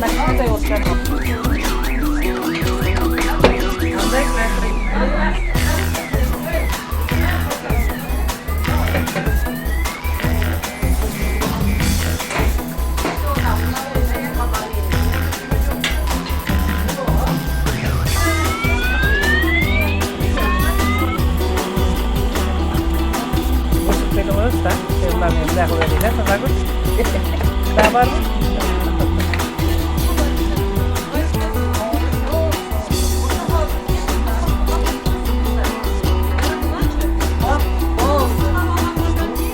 Yanına kişi de yok canım. Daha var mı?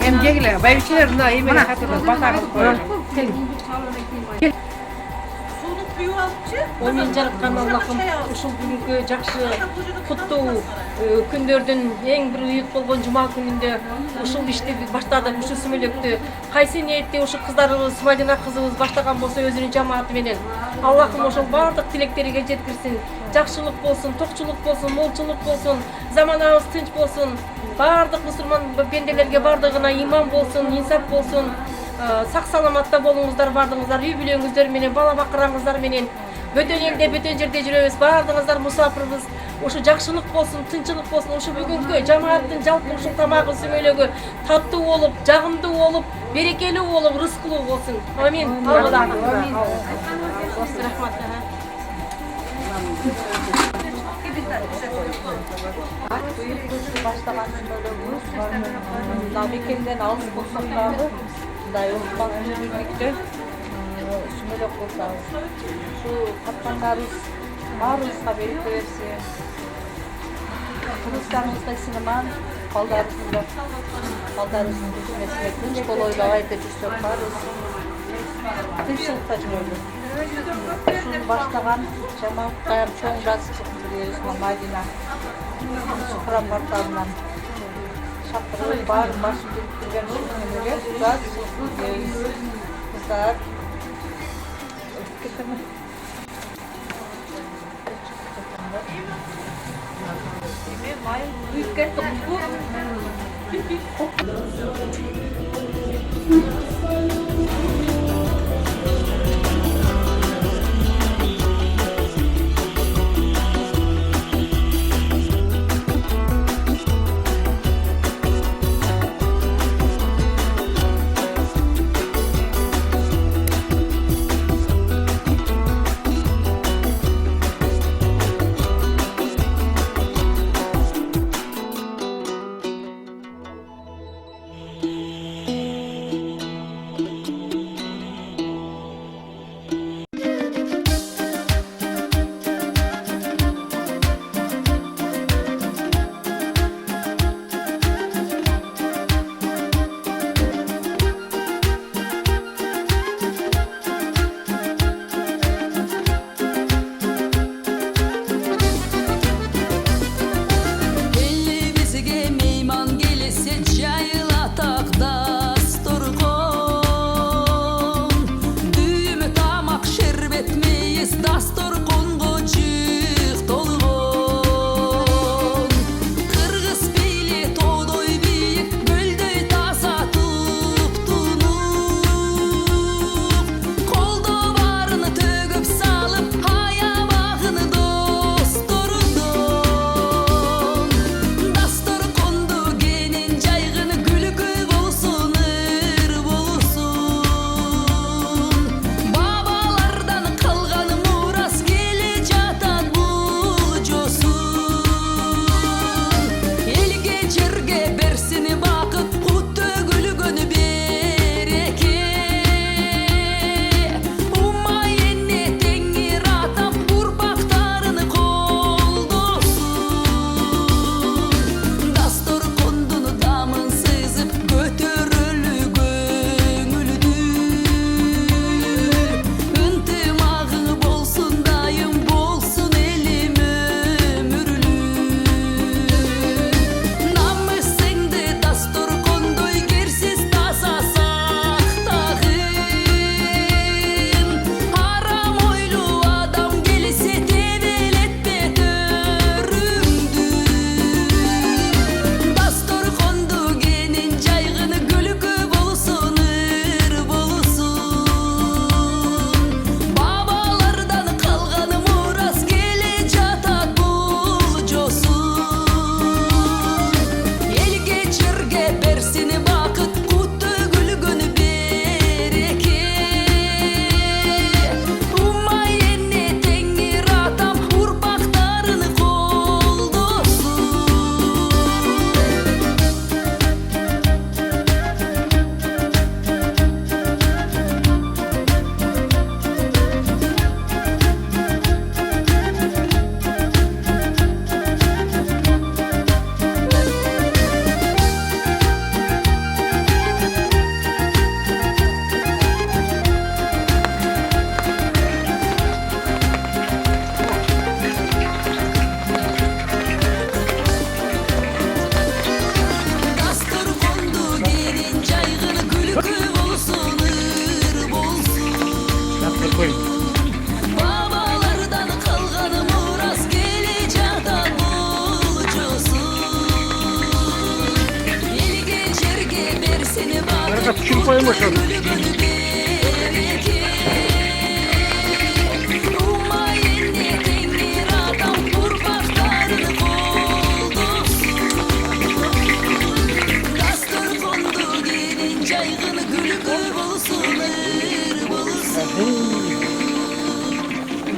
Hem gel, bayıçlar da iyi mi? Bataklık koyalım. Oyuncalık kanalлахым ушул бүгүнкү жакшы куттуу күндөрдүн эң бир уют болгон жума күнүндө ушул ишти баштадык, ушул сүмөлөктү кайсы ниетте ушул кыздарыбыз Мадина кызыбыз баштаган болсо өзүнүн жамааты менен Аллахым ошол баардык тилектериге жеткирсин, жакшылык болсун, токчулук болсун, молчулук болсун, заманабыз тынч болсун, баардык мусулман пенделерге баардыгына иман болсун, инсап болсун, сак саламатта болуңуздар, баардыгыңыздар үй бүлөңүздөр менен, бала бакыраңыздар менен бөтөн элде, бөтөн жерде жүрөбүз, баардыгыңыздар мусафирбиз. Ушу жакшылык болсун, тынчылык болсун, ушу бүгүнкү жамааттын жалпы ушул тамагы сүмөлөгү таттуу болуп, жагымдуу болуп, берекелүү болуп, рызкылуу болсун. Амин. Амин. Рахмат. Баштаган сүмөлөгүбүз Набекенден алыс болсок дагы мындай урман жүрүктө сүмөлөк кылсабыз. Ушу каткандарыбыз баарыбызга береке берсин. Кыргызстаныбызга сынаман балдарыбызга балдарыбыздын көчмөсүнө тынч болойлу айта жүрсөк баарыбыз тынччылыкта жүрөлү. Ушуну баштаган жамаатка чоң жазчылык беребиз Мадина Сухра порталынан шаптырып бар башын бириктирген ушунелерге жазчылык беребиз. Кыздар Майын үйткен тоқпу. boşaldı.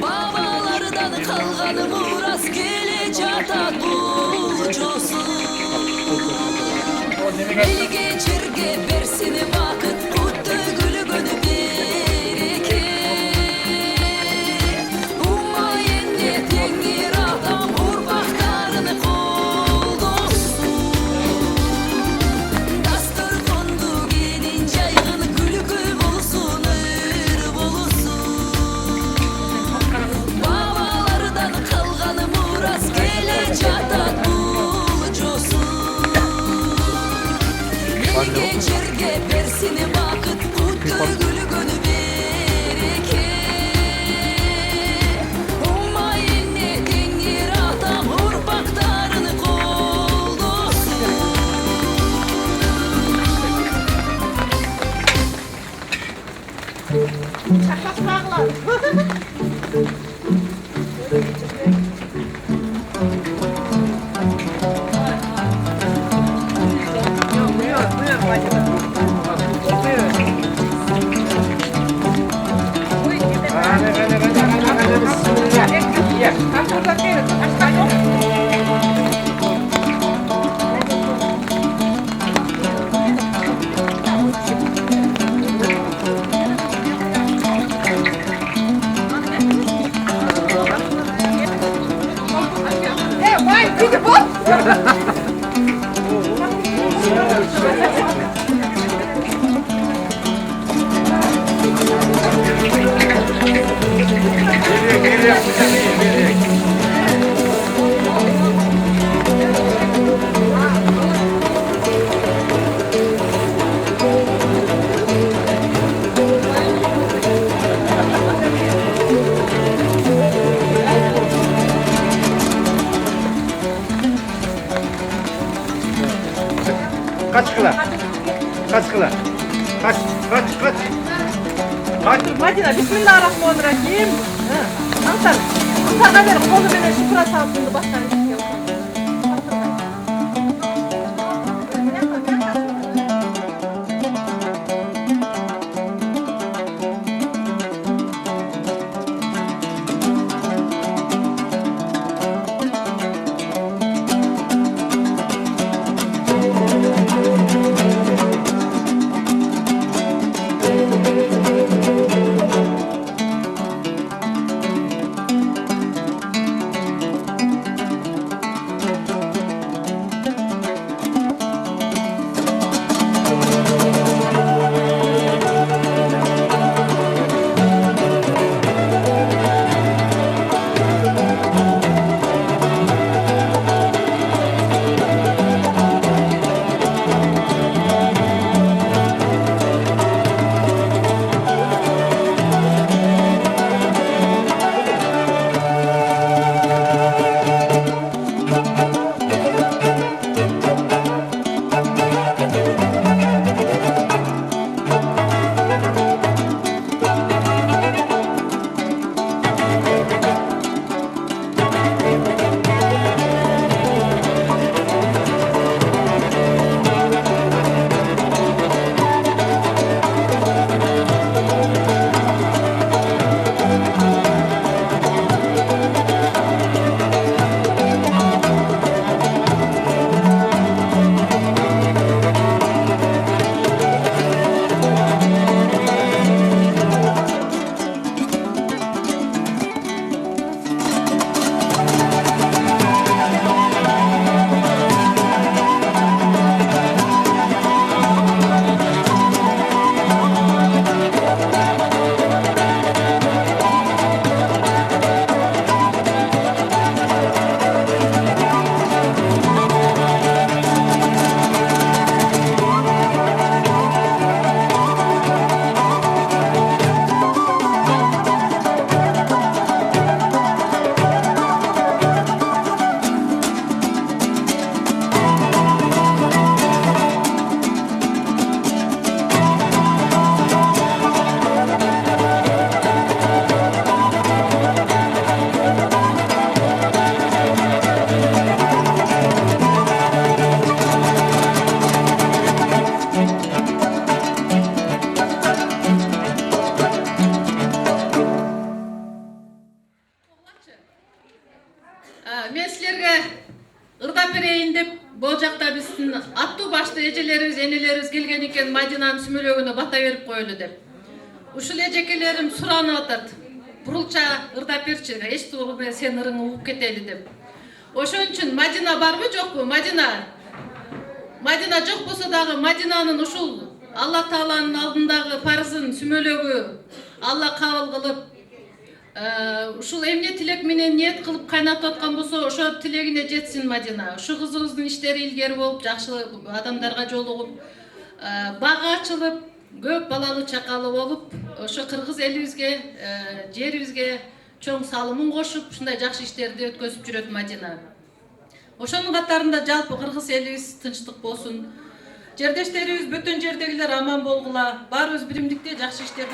Babalardan kalgan muras gelecek bulcusu. El geçirge versin vakit kutlu gülü gönü bereke. Ummayın yetengir adam urbaklarını koldosun. Dastur kondu gelin caygın gülü gül olsun ır bulsun. Babalardan kalgan muras gelecek bulcusu. Geçirge versin vakit kutlu gülü gönü bereke. Ummayın ne dengir adam urbaklarını koldosun. Buyur, buyur bacım. Buyur. Kaç kıla? Kaç kıla? Kaç? Madina, bismillahirrahmanirrahim. Antar, antar ver kolu beni şükra salsındı baştan istiyor. Бул жакта биздин аттуу башты эжелерибиз, энелерибиз келген экен Мадинанын сүмөлөгүнө бата берип коелу деп. Ушул эжекелерим суранып атат. Бурулча ырдап берчи, эчтүү мен сен ырыңы угуп кетели деп. Ошон үчүн Мадина барбы жокпу? Мадина жок болсо дагы Мадинанын ушул Алла Тааланын алдындагы парызын, сүмөлөгү Алла кабыл кылып, ушул эмне тилек менен ниет кылып кайнатып аткан болсо, ошо тилегине жетсин Мадина. Ушу кызыбыздын иштери илгери болуп, жакшы адамдарга жолугуп, бага ачылып, көп балалуу чакалы болуп, ошо кыргыз элибизге, жерибизге чоң салымын кошуп, ушундай жакшы иштерди өткөзүп жүрөт Мадина. Ошонун катарында жалпы кыргыз элибиз тынчтык болсун. Жердештерибиз бүтүн жердегилер аман болгула, баарыбыз биримдикте жакшы иштерди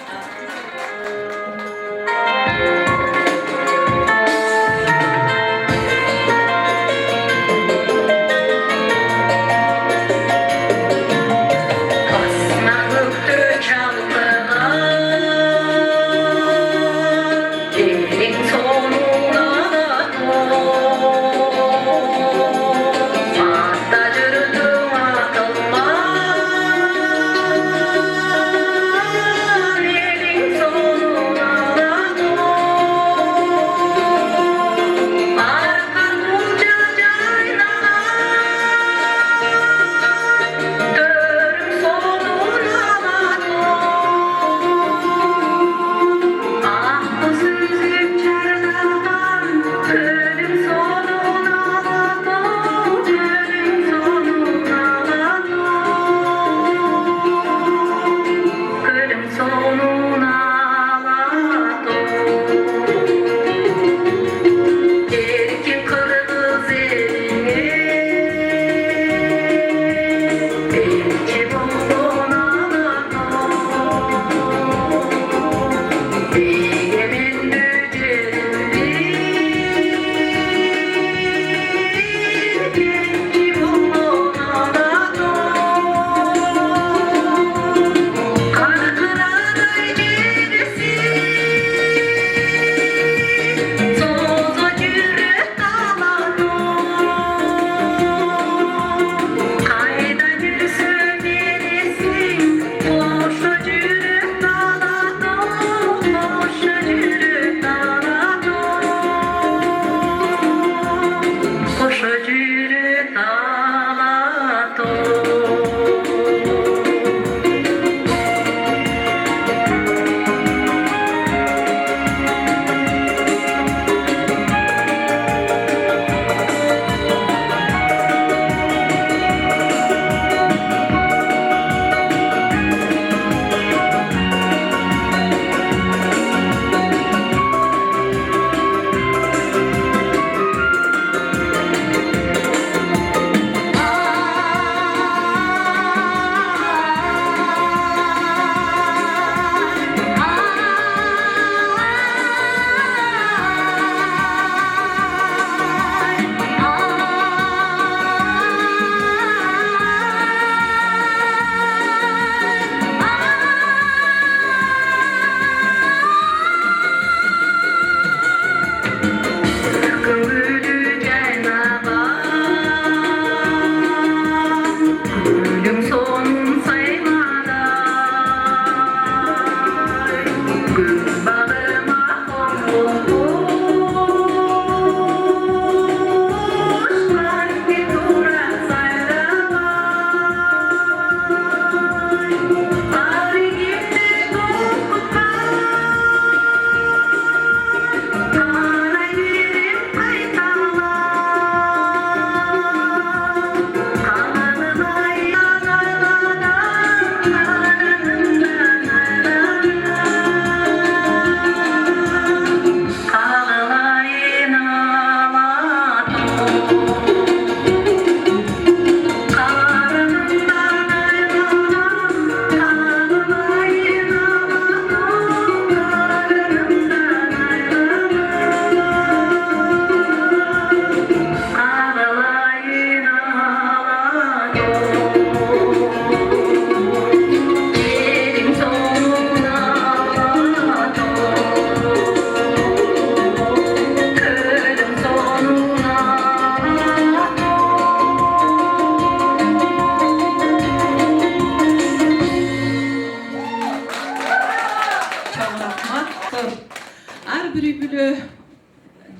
Ar bir übülü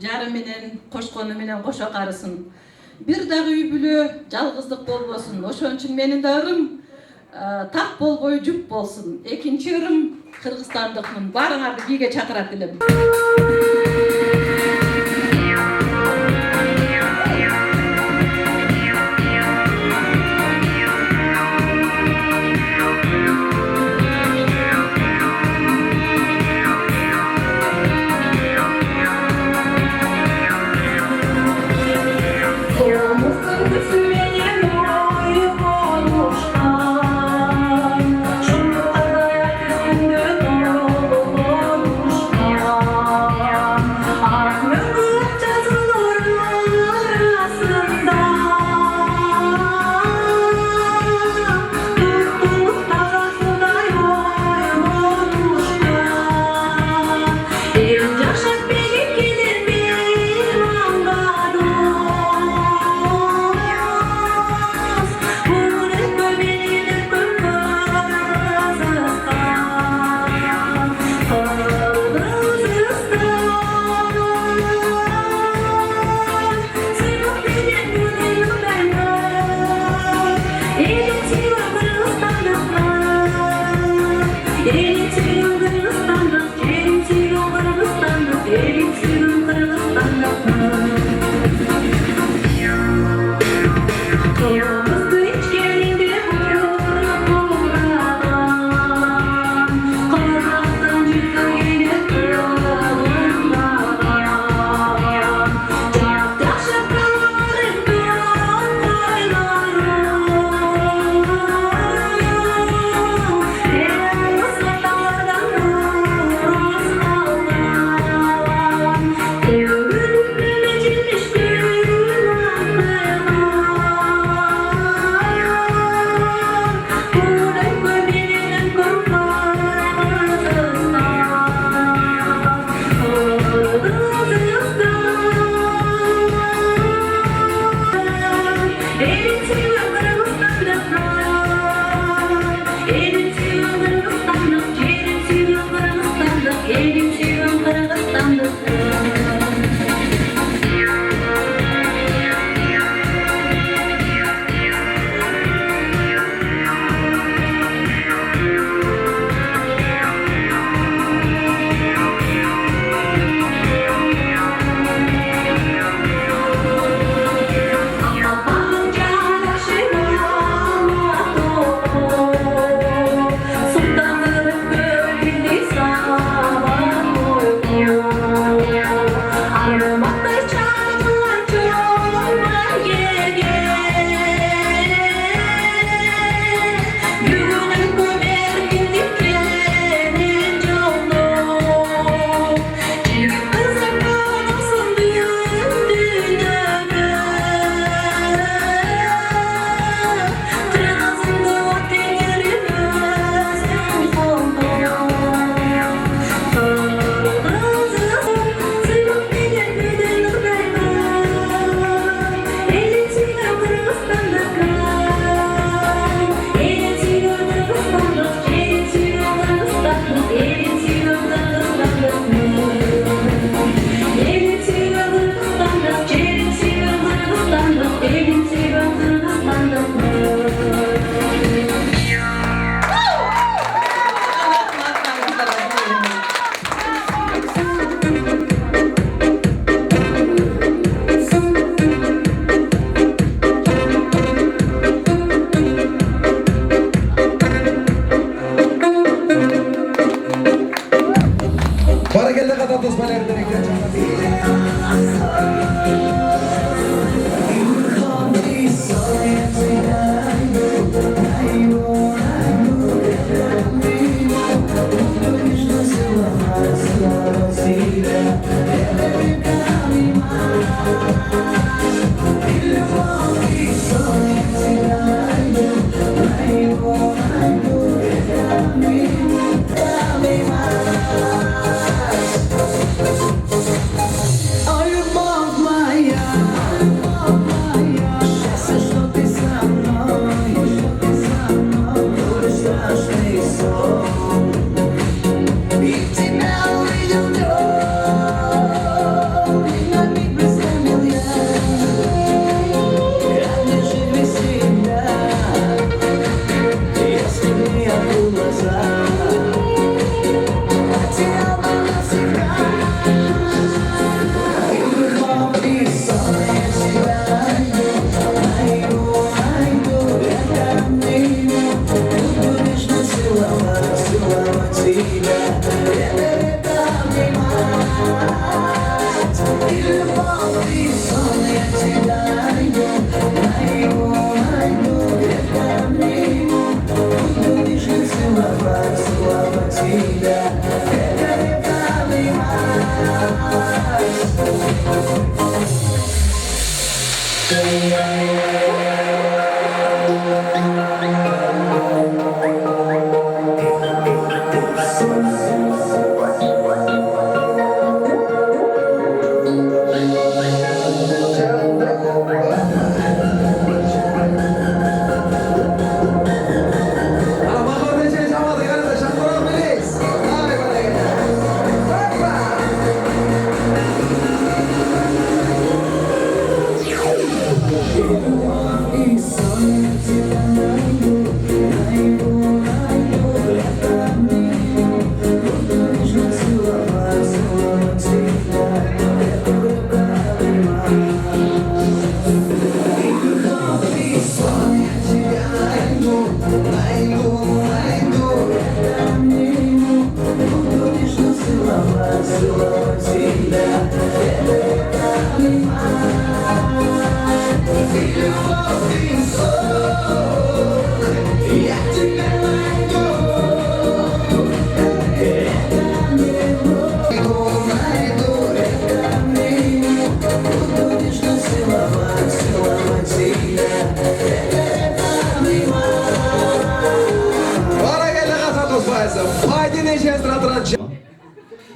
jarı menen, koşkonu menen koşa karısın. Bir dagı übülü жалгыздык bolbosun. Oşon üçün menin dağım tak bolboy jup bolsun. Ekinci ırım Kırgızstandыкмын. Barыңарды бийге чакырат элем.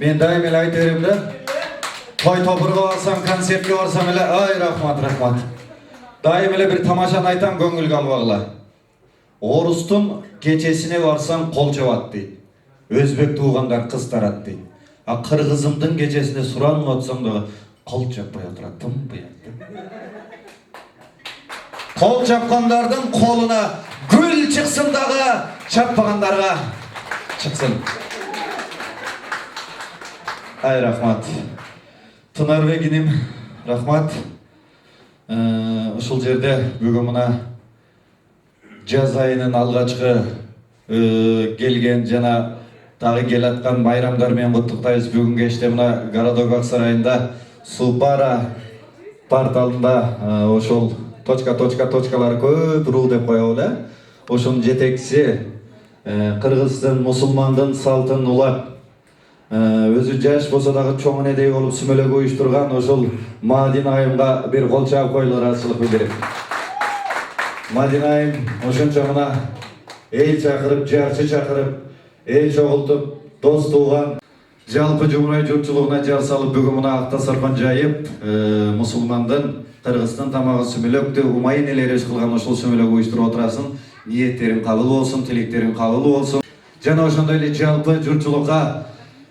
Men daim ele ayterimde, toy toburga barsam, konsertke barsam ele, ay rahmat, rahmat. Daim ele bir tamaşan aytam, göngülge albagla. Orustun keçesine barsam kol çabat deydi. Özbek tuğandan kız tarat deydi. Kırgızımdın keçesine suran otsam da kol çapay oturat, tım buyat. Kol çapkanlardan koluna gül çıksın dağı, çappaganlarga çıksın. Ay rahmat. Tınarbeginim rahmat. Ушул жерде бүгүн мына жаз айынын алгачкы келген жана дагы келаткан байрамдар менен куттуктайбыз. Бүгүн кечте мына городок ак сарайында Супара порталында ошол точкалар көп руу деп коебуз эле. Ошонун жетекчиси кыргыздын, мусулмандын салтын улап өзү жаш болсо дагы чоң энедей болуп сүмөлөк уюштурган ошол Мадина айымга бир кол чаап коелу, ыраазычылык билдирип. Мадина айым ошончо мына эл чакырып, жарчы чакырып, эл чогултуп, дос тууган жалпы жумурай журтчулугуна жар салып бүгүн мына ак дасторкон жайып, мусулмандын, кыргыздын тамагы сүмөлөктү умайын элериш кылган ошол сүмөлөк уюштуруп отурасын. Ниеттериң кабыл болсун, тилектериң кабыл болсун. Жана ошондой эле жалпы журтчулукка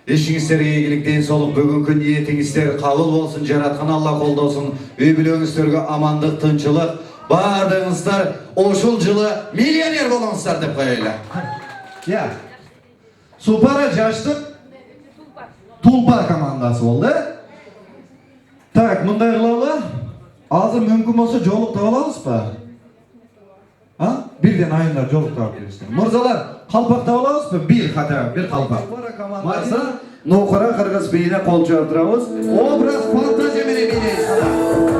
ишиңиздерге ийгилик, ден соолук, бүгүнкү ниетиңиздер кабыл болсун, жараткан Алла колдосун. Үй бүлөңүздөргө амандык, тынчылык, баардыгыңыздар ошол жылы миллионер болуңуздар деп коелу. Ya. Supara жаштык Tulpa командасы болду. Так, мындай кылалы. Азыр мүмкүн болсо жолуктап алабызбы? Бирден айында жолуктап бересиздер. Мырзалар, калпактап алабызбы? Бир хата, бир калпак. Командасы Нокора кыргыз бийине кол чаптырабыз. Образ фантазия менен бийнейсиз.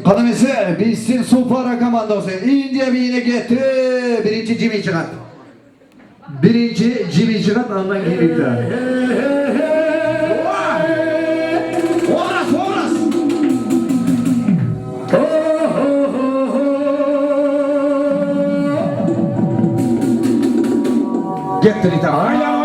Kanımızı bilsin Supara komandası. India bir yine getti. Birinci Jimmy çıkart. Birinci Jimmy çıkart. Ondan gelip Oras. Getir ita. Aylan.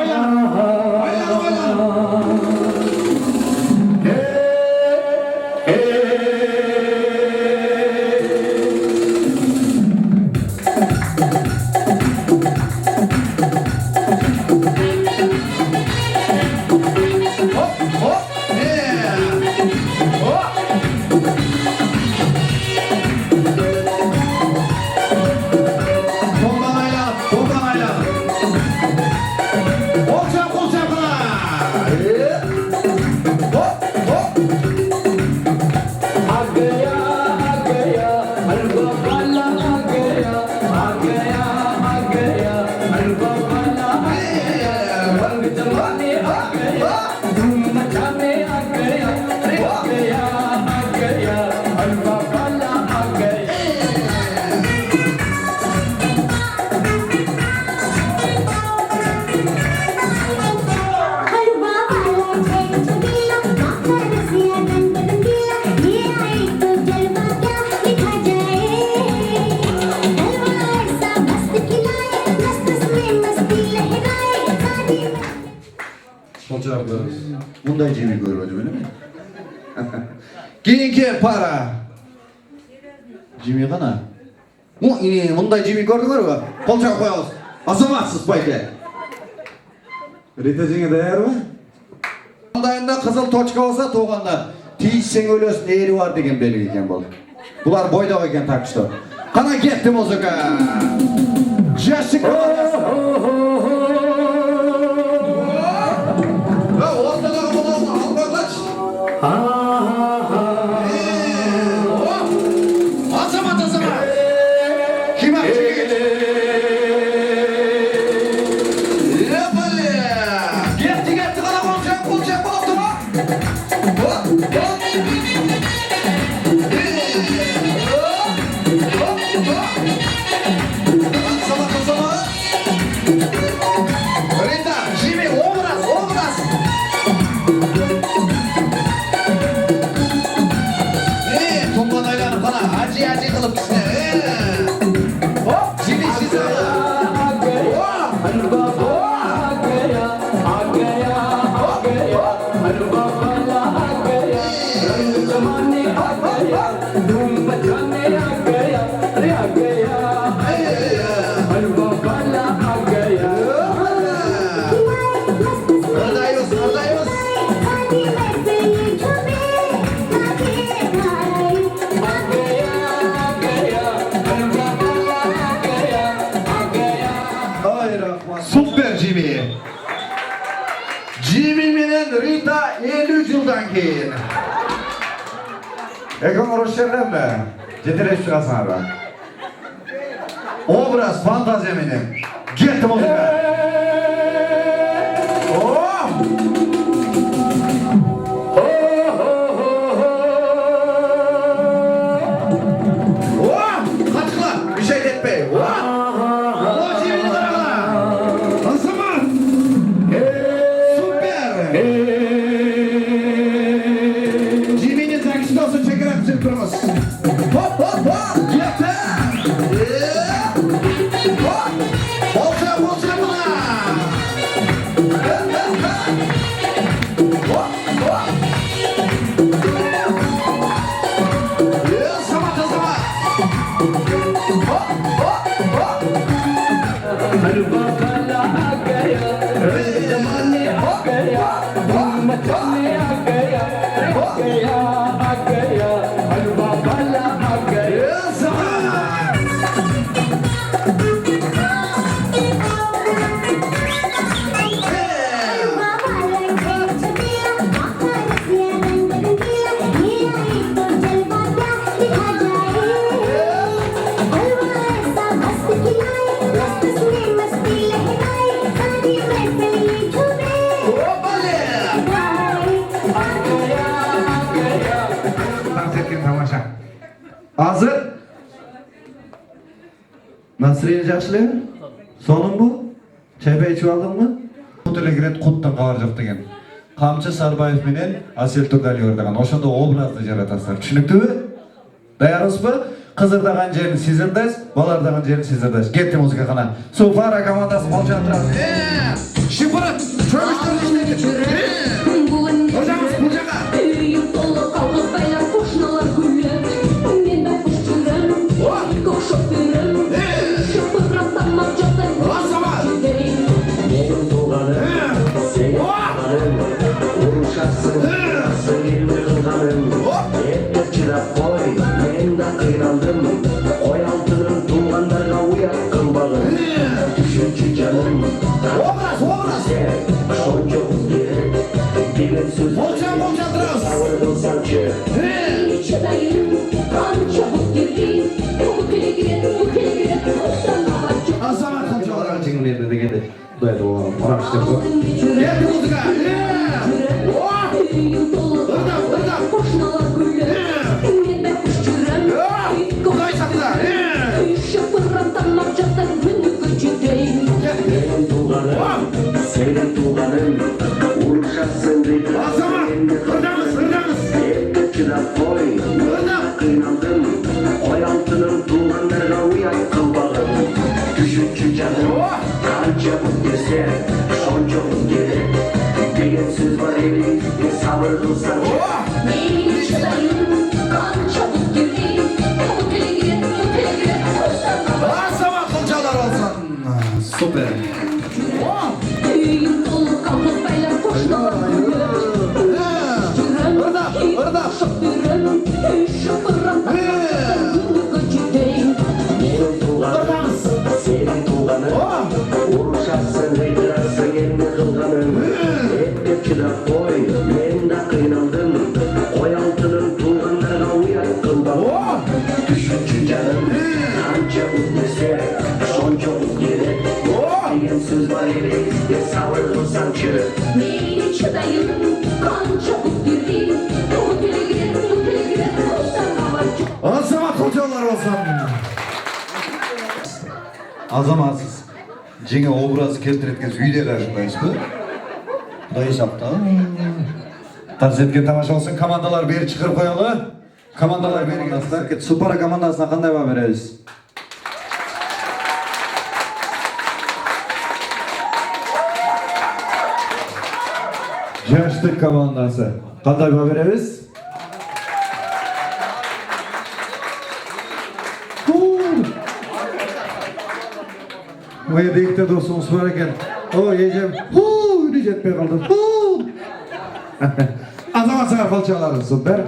Bundan Jimmy görmedim öyle mi? Keyinki para. Jimmy kana. Bundan Jimmy gördüler mi? Kolçağa koyalım. Azamatsız bayke. Ritacı'na değer mi? Ondayında kızıl toçka olsa toğanda tiyişsen ölüyorsun eğri var degen belirleyken bol. Bular boyda eken takıştı. Kana gitti muzika. Jessica Manası. Super Jimmy. Jimmy menen Rita 53 yıldan keyin. Ekon uğraşırlar mı? Cetirleşip çıkasın abi. Obraz fantaziya menen. Gettim o zaman. Kaçıklar bir şey etmeyin. Hop hop hop! Yeter! Hop! Bolca bolca Настроение жакшы элеби? Сонунбу? Чайпай ичип алдыңбы? Бут эле кирет куттан кабар жок деген. Камчы Сарбаев менен Асел Турдалиева деген ошондо образды жаратасыздар. Түшүнүктүүбү? Даярсызбы? Кызырдаган жерин сиздердес, балардаган жерин сиздердес. Кетти музыкакана. Супара командасы молчан турат. Шипырып, чөмүштөр иштейт. Ожаңыз мужака. Үйüm dolu kalkıp baylar koşnalar güller. Men de kuş жүрем, көк шөптөрüm. Шөпүрөм тамак жасай. Менің туғаным, сенің туғаным, ұрушақсың, сыңырмы қылғаным. Еттеп чыдап қой, мен де қиналдым. Қой алтыным туғандарға ұят қылбағын. Үшінші жаным, сен шончоқ керек. Деген сөз сауыр қылсаңшы. Çadayım, kan çabuk girdi. Bu kere Азамат қаншаларға жеңіледі дегенде құдайды оған парақ іштеп қой. Кетті музыка! koşnalar güller. Men de kuş жүрем, Құдай сақта! шөпүрөм тамак жасай. Күнү көчүдейм. Менің туғаным, сенің туғаным, ұрушақсың дейді. Еттеп чыдап қой, қиналдым. Қой алтыным туғандарға ұят қылбағын. Үшінші жаным, қанша бұт десе, сонша бұт керек. Деген сөз бар еді, сабыр қылсаңшы. Benim çadayım, kan çabuk girdi. Bu kere Азамат қаншалар olsun. Супер! Үйüm dolu kalkıp baylar koşnalar güller. Şöpürüm, şöpürüm, günü göçüdeyim. Менің туғаным, сенің туғаным, ұрушақсың, қидырасың, елме қылғаным. Еттеп чыдап қой, мен де қиналдым. Қой алтыным туғандарға ұят қылбағын. Үшінші жаным, қанша бұт десе, сонша бұт керек. Деген сөз бар еді, сабыр қылсаңшы. Benim çadayım, kan çabuk girdi. Bu kere koştan havacı. Азамат қаншалар olsun. Азаматсыз жеңе образы келтіретін үйде қажындайсыз ба? Құдай сақта. Тарс еткен тамаша болсын. Командалар бері шығырып қоялы. Командалар бері келсіздер. Супара командасына қандай баға береміз? Жаштық командасы. Қандай баға береміз? Bu evde ilk de dostumuz var ekan. O yiyeceğim. Huu jetpey kaldım. Azamat sana falçaları süper.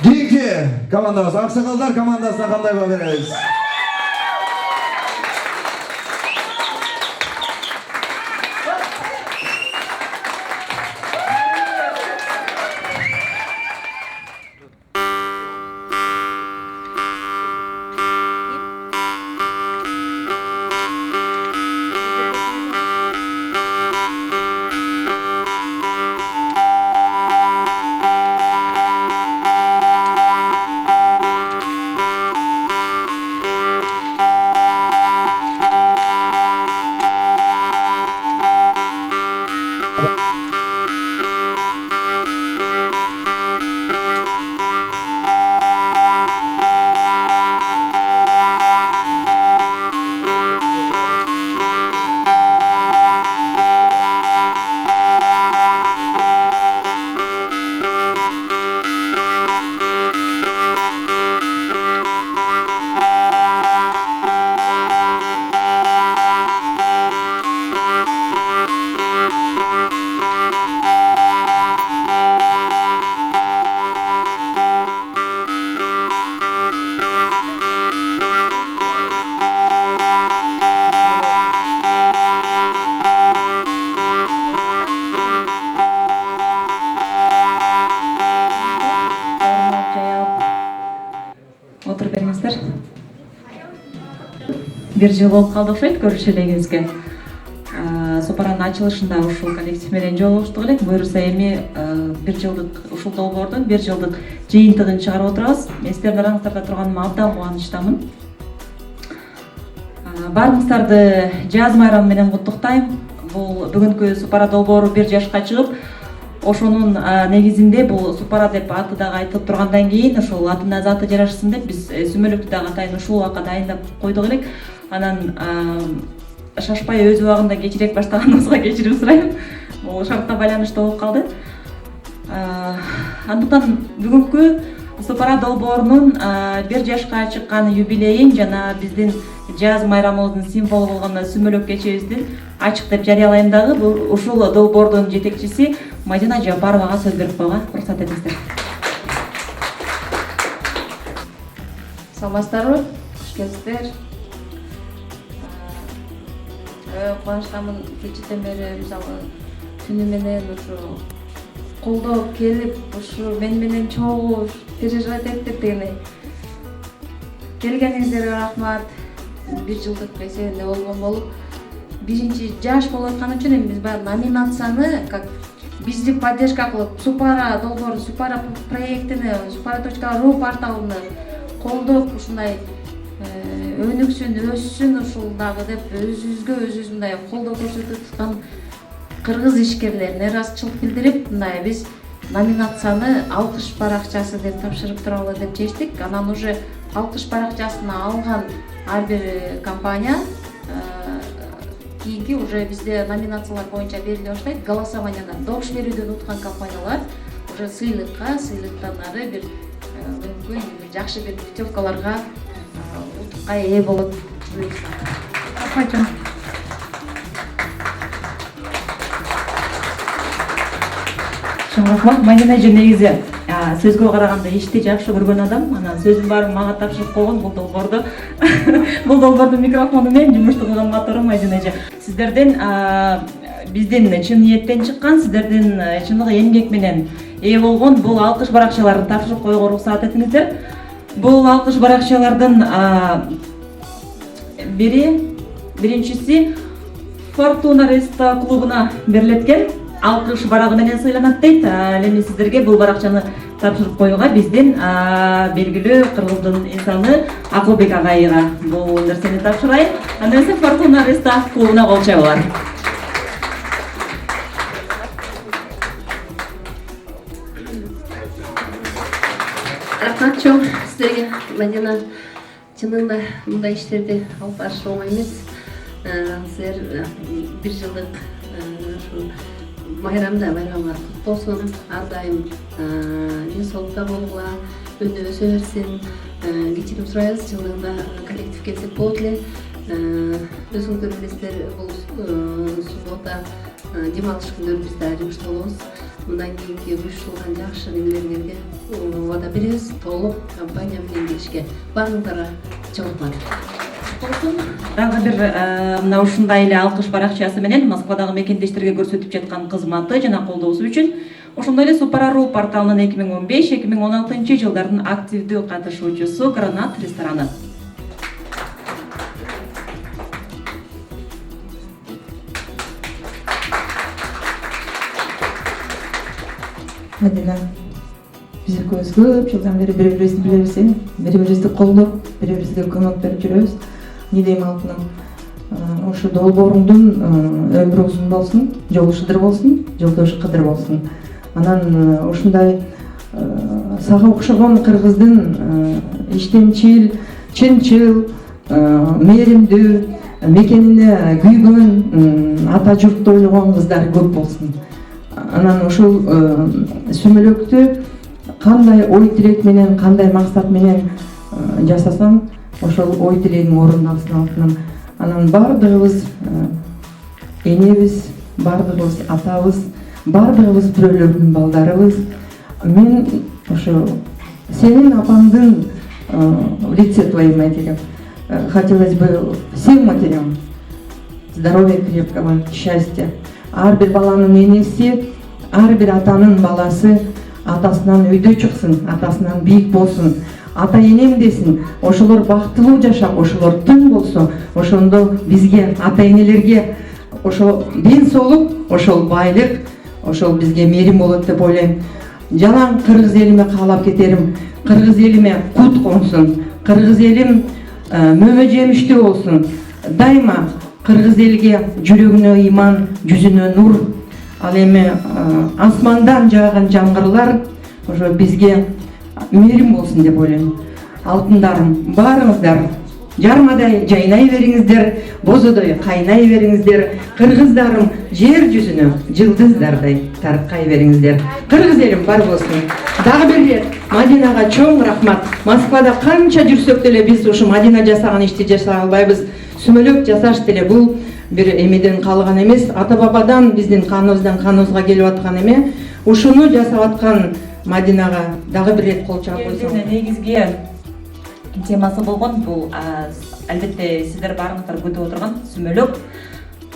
Giyki komandamız. Aksakallar komandasına qanday baho beramiz? бир жыл болуп калды окшойт көрүшүлөгүбүзгө. Сопаранын ачылышында ушул коллектив менен жолугуштук элек. Буюрса эми бир жылдык ушул долбоордун бир жылдык жыйынтыгын чыгарып отурабыз. Мен сиздердин араңыздарда турганыма абдан кубанычтамын. Баарыңыздарды жаз майрамы менен куттуктайм. Бул бүгүнкү Супара долбоору 1 жашка чыгып, ошонун негизинде бул Супара деп аты дагы айтылып тургандан кийин ошол атына заты жарашсын деп биз сүмөлөктү дагы атайын ушул убакка дайындап койдук элек. Анан шашпай өз убагында кечирээк баштаганыбызга кечирим сурайм. Бул шартка байланыштуу болуп калды. Андыктан бүгүнкү Супара долбоорунун 1 жашка чыккан юбилейин жана биздин жаз майрамыбыздын символу болгон сүмөлөк кечебиздин ачык деп жарыялайм дагы. Ушул долбоордун жетекчиси Мадина Жапаровага сөз берип койгонга уруксат этиңиздер. Саламатсыздарбы? Куш келипсиздер. Кубанычтамын кечээден бери мисалы түнү менен ушу колдоп келип, ушу менен чогуу переживать этип дегендей. Келгениңиздерге рахмат. 1 жылдык эсебинде болгон болуп, 1 жаш болуп аткан үчүн биз баягы номинацияны как бизди поддержка кылып, Супара долбоору, Супара проектини, supara.ru порталын колдоп, ушундай өнүксүн, өссүн ушул дагы деп өзүбүзгө мындай колдоо көрсөтүп аткан кыргыз ишкерлерине ыраазычылык билдирип, мындай биз номинацияны алкыш баракчасы деп тапшырып туралы деп чечтик. Анан уже алкыш баракчасын алган ар бир компания кийинки уже бизде номинациялар боюнча бериле баштайт. Голосованиядан добуш берүүдөн уткан компаниялар уже сыйлыктанары бир мүмкүн жакшы бир путевкаларга утукка ээ болот. Рахмат. Рахмат. Мадина эже негизи сөзгө караганда ишти жакшы көргөн адам. Анан сөзүн баарын мага тапшырып койгон бул долбоордо. Бул долбоордун микрофону менен жумушту кылган мотору Мадина эже. Сиздерден биздин чын ниеттен чыккан, сиздердин чыныгы эмгек менен ээ болгон бул алкыш баракчаларын тапшырып коюуга уруксат этиңиздер. Бул алкыш баракчалардын биринчиси Fortuna Resta клубуна берилеткен. Алкыш барагы менен сыйланат дейт. Эми сиздерге бул баракчаны тапшырып коюуга биздин белгилүү кыргыздын инсаны Акылбек агайга бул нерсени тапшырайын. Андан соң Fortuna Resta клубуна кол чабуулар. Рахмат чоң сиздерге. Мадина чынында мындай иштерди алып барыш оңой эмес. Силер 1 жылдык ушу майрамдар кут болсун, ар дайым ден соолукта болгула, өнү өсө берсин. Кечирим сурайбыз, жылында коллектив келсек болот эле. Өзүңүздөр билесиздер, бул суббота дем алыш күндөрү биз да жумушта болобуз. Мындан кийинки уюштурулган жакшы немелерге убада беребиз, толук компания менен келишке. Баарыңыздарга чоң рахмат. Дагы бир мына ушундай эле алкыш баракчасы менен Москвадагы мекендештерге көрсөтүп жаткан кызматы жана колдоосу үчүн ошондой эле Supara.ru порталынын 2015-2016 жылдардын активдүү катышуучусу Гранат рестораны. Мадина, биз экөөбүз көп жылдан бери бири-бирибизди билебиз, бири-бирибизди колдоп, бири-бирибизге көмөк берип жүрөбүз. Не дейм алтыным, ошо долбооруңдун өмүрү узун болсун, жолу шыдыр болсун, жолдошу кыдыр болсун. Анан ушундай сага окшогон кыргыздын иштенчил, чынчыл, мээримдүү, мекенине күйгөн, ата журтты ойлогон кыздар көп болсун. Анан ушул сүмөлөктү кандай ой тилек менен, кандай максат менен жасасам, ошол ой тилегим орундалсын алтыным. Анан бардыгыбыз энебиз, бардыгыбыз атабыз, бардыгыбыз бирөөлөрдүн балдарыбыз. Мен ошо сенин апаңдын лице твоей матери хотелось бы всем матерям здоровья крепкого, счастья. Ар бир баланын энеси, ар бир атанын баласы атасынан өйдө чыксын, атасынан бийик болсун. Ата энем десин, ошолор бактылуу жашап, ошолор тың болсо, ошондо бизге, ата энелерге ошол ден соолук, ошол байлык, ошол бизге мээрим болот деп ойлойм. Жалаң кыргыз элиме каалап кетерим, кыргыз элиме кут консун, кыргыз элим мөбө жемиштүү болсун, дайыма кыргыз элге жүрөгүнө ыйман, жүзүнө нур, ал эми асмандан жааган жамгырлар ошо бизге мээрим болсун деп ойлойм. Алтындарым, баарыңыздар жармадай жайнай бериңиздер, бозодой кайнай бериңиздер, кыргыздарым жер жүзүнө жылдыздардай таркай бериңиздер. Кыргыз элим бар болсун. Дагы бир рет Мадинага чоң рахмат. Москвада канча жүрсөк деле биз ушу Мадина жасаган ишти жасай албайбыз. Сүмөлөк жасаш деле бул бир эмеден калган эмес, ата бабадан биздин каныбыздан каныбызга келип аткан эме. Ушуну жасап аткан Мадинага дагы бир рет кол чаап койсоң. Негизги темасы болгон бул албетте сиздер баарыңыздар күтүп отурган сүмөлөк.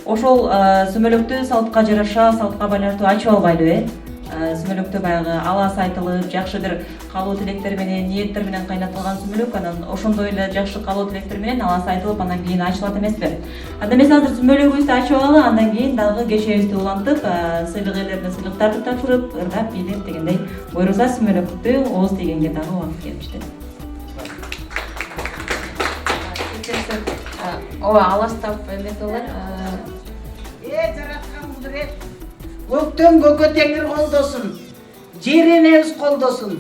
Ошол сүмөлөктү салтка жараша, салтка байланыштуу ачып албайлыбы? Сүмөлөктө баягы алас айтылып, жакшы бир каалоо тилектер менен, ниеттер менен кайнатылган сүмөлөк, анан ошондой эле жакшы каалоо тилектер менен алас айтылып, андан кийин ачылат эмеспи? Анда эмес азыр сүмөлөгүбүздү ачып алалы, андан кийин дагы кечебизди улантып, сыйлык ээлерине сыйлыктарды тапшырып, ырдап, бийлеп дегендей буйруса сүмөлөктү ооз дегенге дагы убакыт келипти. Ооба, аластап эметелер. Жараткан кудурет көктөн көккө теңир колдосун, жер энебиз колдосун.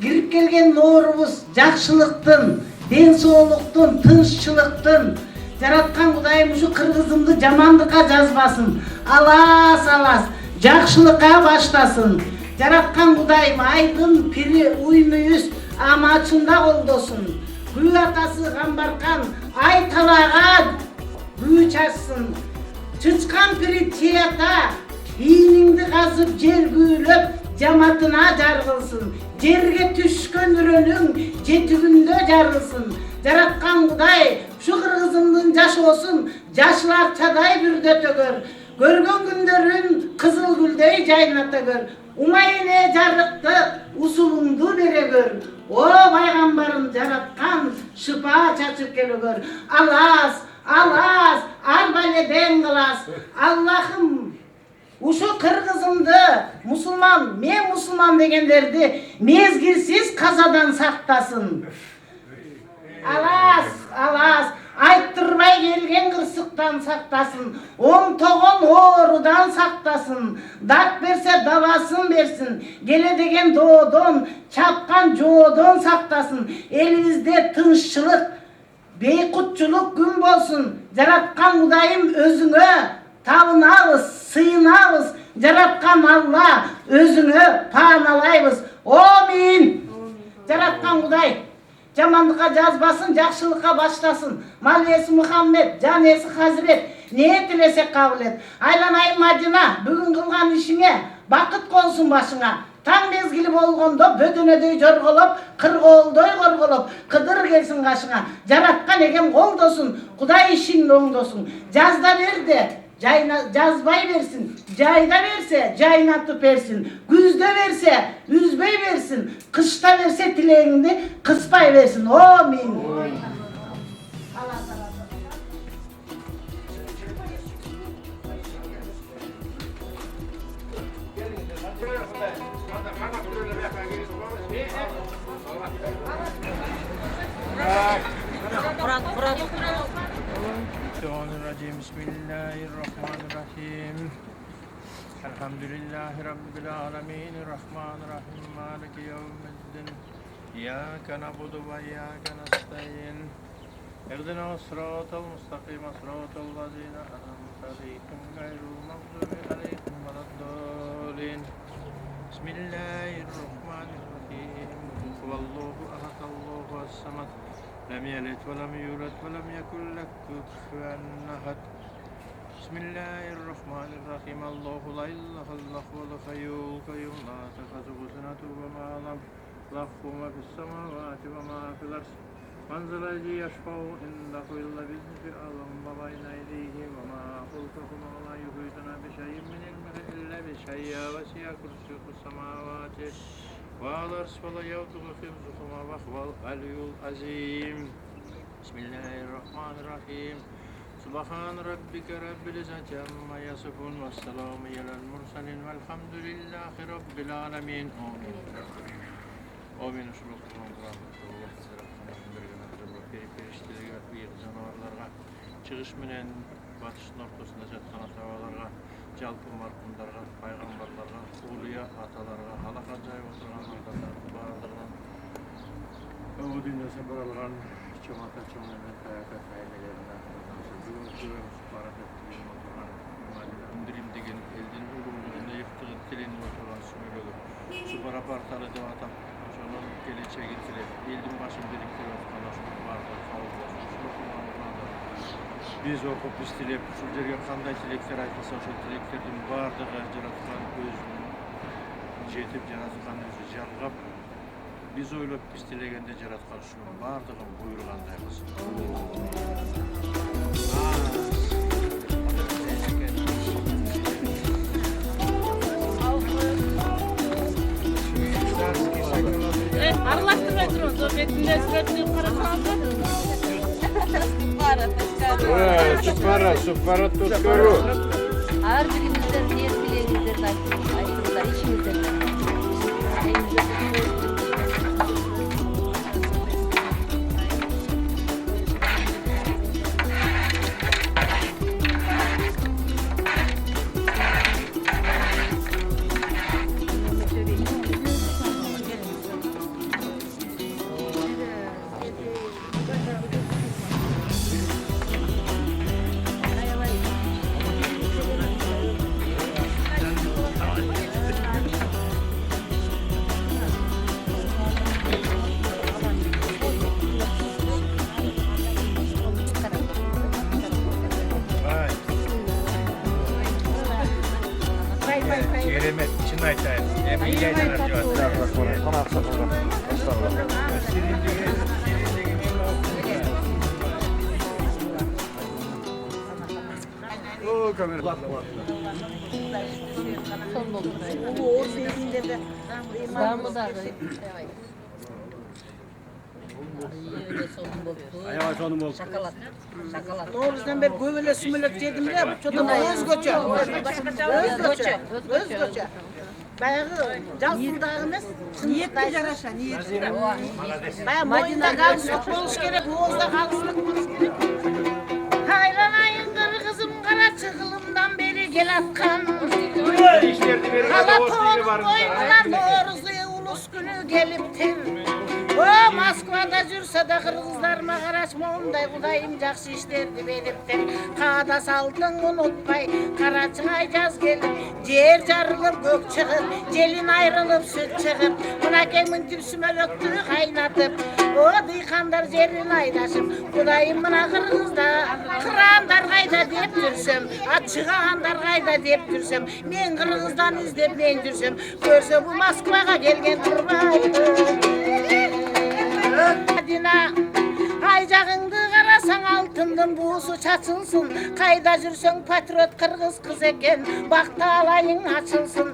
Кирип келген ноорубуз жакшылыктын, ден соолуктун, тынччылыктын. Жараткан Кудайым ушу кыргызымды жамандыкка жазбасын. Алас жакшылыкка баштасын. Жараткан Кудайым айдын пири уй мүйүз амачында колдосун. Күй атасы Камбаркан ай талага күй чачсын. Чычкан пири тията ийниңди казып жер күүлөп жаматына жаргылсын. Жерге түшкөн үрөнүң жетүгүндө жарылсын. Жараткан Кудай ушу кыргызымдын жашоосун жашыл акчадай бүрдө төгөр. Көргөн күндөрүн кызыл гүлдөй жайната көр. Умайне жарыкты усулуңду бере көр. О пайгамбарым жараткан шыпа чачып келе көр. Алас арбале ден кылас. Аллахым ушу кыргызымды мусулман, мен мусулман дегендерди мезгилсиз казадан сактасын. Алас айттырбай келген кырсыктан сактасын. Оңтогон оорудан сактасын. Дат берсе давасын берсин. Келе деген доодон, чапкан жоодон сактасын. Элибизде тынччылык, бейкутчулук күн болсун. Жараткан Кудайым өзүңө табынабыз, сыйынабыз. Жараткан Алла өзүңө пааналайбыз. Амин. Жараткан Кудай жамандыкка жазбасын, жакшылыкка баштасын. Мал ээси Мухаммед, жан ээси Хазирет, не тилесек кабыл эт. Айланайым Мадина, бүгүн кылган ишиңе бакыт консун башыңа. Таң мезгили болгондо бөдөнөдөй жорголоп, кыргоолдой корголоп, кыдыр келсин кашыңа. Жараткан эгем колдосун, Кудай ишиңди оңдосун. Жазда берди, жазбай берсин. Жайда берсе, жайнатып берсин. Күздө берсе, үзбөй берсин. Кышта берсе, тилегиңди кыспай берсин. Амин. Bismillahirrahmanirrahim. Elhamdülillahi Rabbil alemin. Rahmanirrahim. Maliki yevmiddin. İyyâke na'budu ve iyyâke nestaîn. İhdina sıratal mustaqim. Sıratal lezîne en'amte aleyhim gayril mağdûbi aleyhim veleddâlin. Bismillahirrahmanirrahim. Huvallahu ahad, Allahu es-samad. Lem yelid ve lem yulad ve lem yekun lahu kufuven ahad. Bismillahirrahmanirrahim. Allahu la ilahe illallah vel hayyul kayyum la ta'khudhuhu sinatun ve ma lam lahu ma fis semawati ve ma fil ard. Man zalladhi yashfa'u indahu illa bi'izni a'lam ma bayna aydihim ve ma khalfahum wa la yuhituna bi shay'in min ilmihi illa bi shay'in wasi'a kursiyyuhu samawati wal ardi wa la ya'uduhu hifdhuhuma wa huwal aliyyul azim. Bismillahirrahmanirrahim. Subhan rabbika rabbil izzati amma yasifun ve selamun alel murselin velhamdülillahi rabbil alamin. Amin. Amin. Şuruluklarına rahmetullah. Perişteliğe, canavarlarga чыгыш менен батыштын ортосунда жаткан ата-бабаларга, жалпы маркумдарга, пайгамбарларга, улуя аталарга, алакан жайып отурган баардыгына бу дүйнөсү буралган чоң ата чоң эне таякат айлелерине бүгүнкү баракеттигин отурган Мадина деген элдин улуулугуна ыктыгын тиленип отурган сүмөлөгү Субара порталы деп атап ошонун келечегин тилеп элдин башын бириктирип аткан ошол баардыгы кабыл болсун. Биз окуп биз тилеп ушул жерге кандай тилектер айтылса ошол тилектердин баардыгы жараткан өзүнүн жетип жараткан өзү жалгап биз ойлоп биз тилегенде жараткан ушунун баардыгын буйругандай кылсын. Аралаштырбай турыңыз, бетинде сүрөтүнү карасаңыздар. Супара туткару. Ар биримизден ниет тилегиңиздерди айтыңыздар, ишиңиздер. Керемет, чын айтайын. Эми жайдалар Doğrudan beri göbele sümülök dedim de bu çocuğum özgöçe. Özgöçe. Bayağı Calsındağ emes. Niyetli yaraşa, niyetli. Bayağı moyunda kalsılık boluş gerek, boğazda kalsılık boluş gerek. Hayran ayındır kızım kara çıkılımdan beri gel atkan. Hala toğunun boynuna doğrusu ulus günü geliptir. O Moskvada жүрсе да кыргыздарыма карашмоундай Кудайым жакшы иштерди бериптир. Каада салтың унутпай, карачыңай жаз келип, жер жарылып көк чыгып, желин айрылып сүт чыгып, мынакей мынтип сүмөлөктү кайнатып, о дыйкандар жерин айдашып, Кудайым мына кыргыздар, кырандар кайда деп жүрсөм, ачыгандар кайда деп жүрсөм, мен кыргыздан издеп мен жүрсөм, көрсө бу Москвага келген турбайды. Madina, ayjağыңды қарасаң алтындың буысы чачылсын, қайда жүрсең патриот қырғыз қыз екен, бақта алайың açılsın.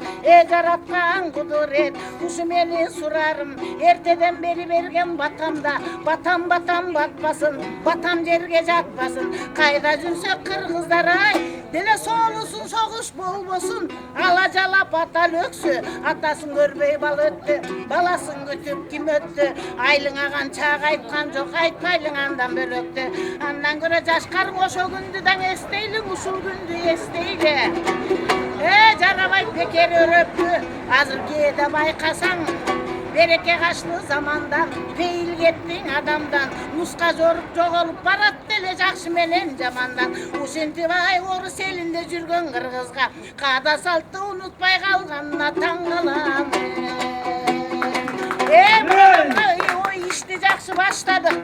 Жаратқан құдірет, ұшы мені сұрарым, ертеден бері берген батамда, батам батпасын, батам жерге жатпасын. Қайда жүрсек қырғыздар ай, деле соғылсын, соғыш болбосын, ала жалап атал өксі, атасын көрбей бал өтті, баласын күтіп кім өтті, айлың аған чақ айтқан жоқ, айтпайлың андан бөлөктү. Андан көрө жашкарың ошо күндү даң эстейлиң, ушул күндү эстейле. Жарабай бекер өрөптү, азыр кээде байкасаң, береке качлы замандан, пейил кеттиң адамдан, нуска жоруп жоголуп барат деле жакшы менен жамандан. Ушинтип ай орус элинде жүргөн кыргызга, каада салтты унутпай калганына таң калам. Ой, ишти жакшы баштадык.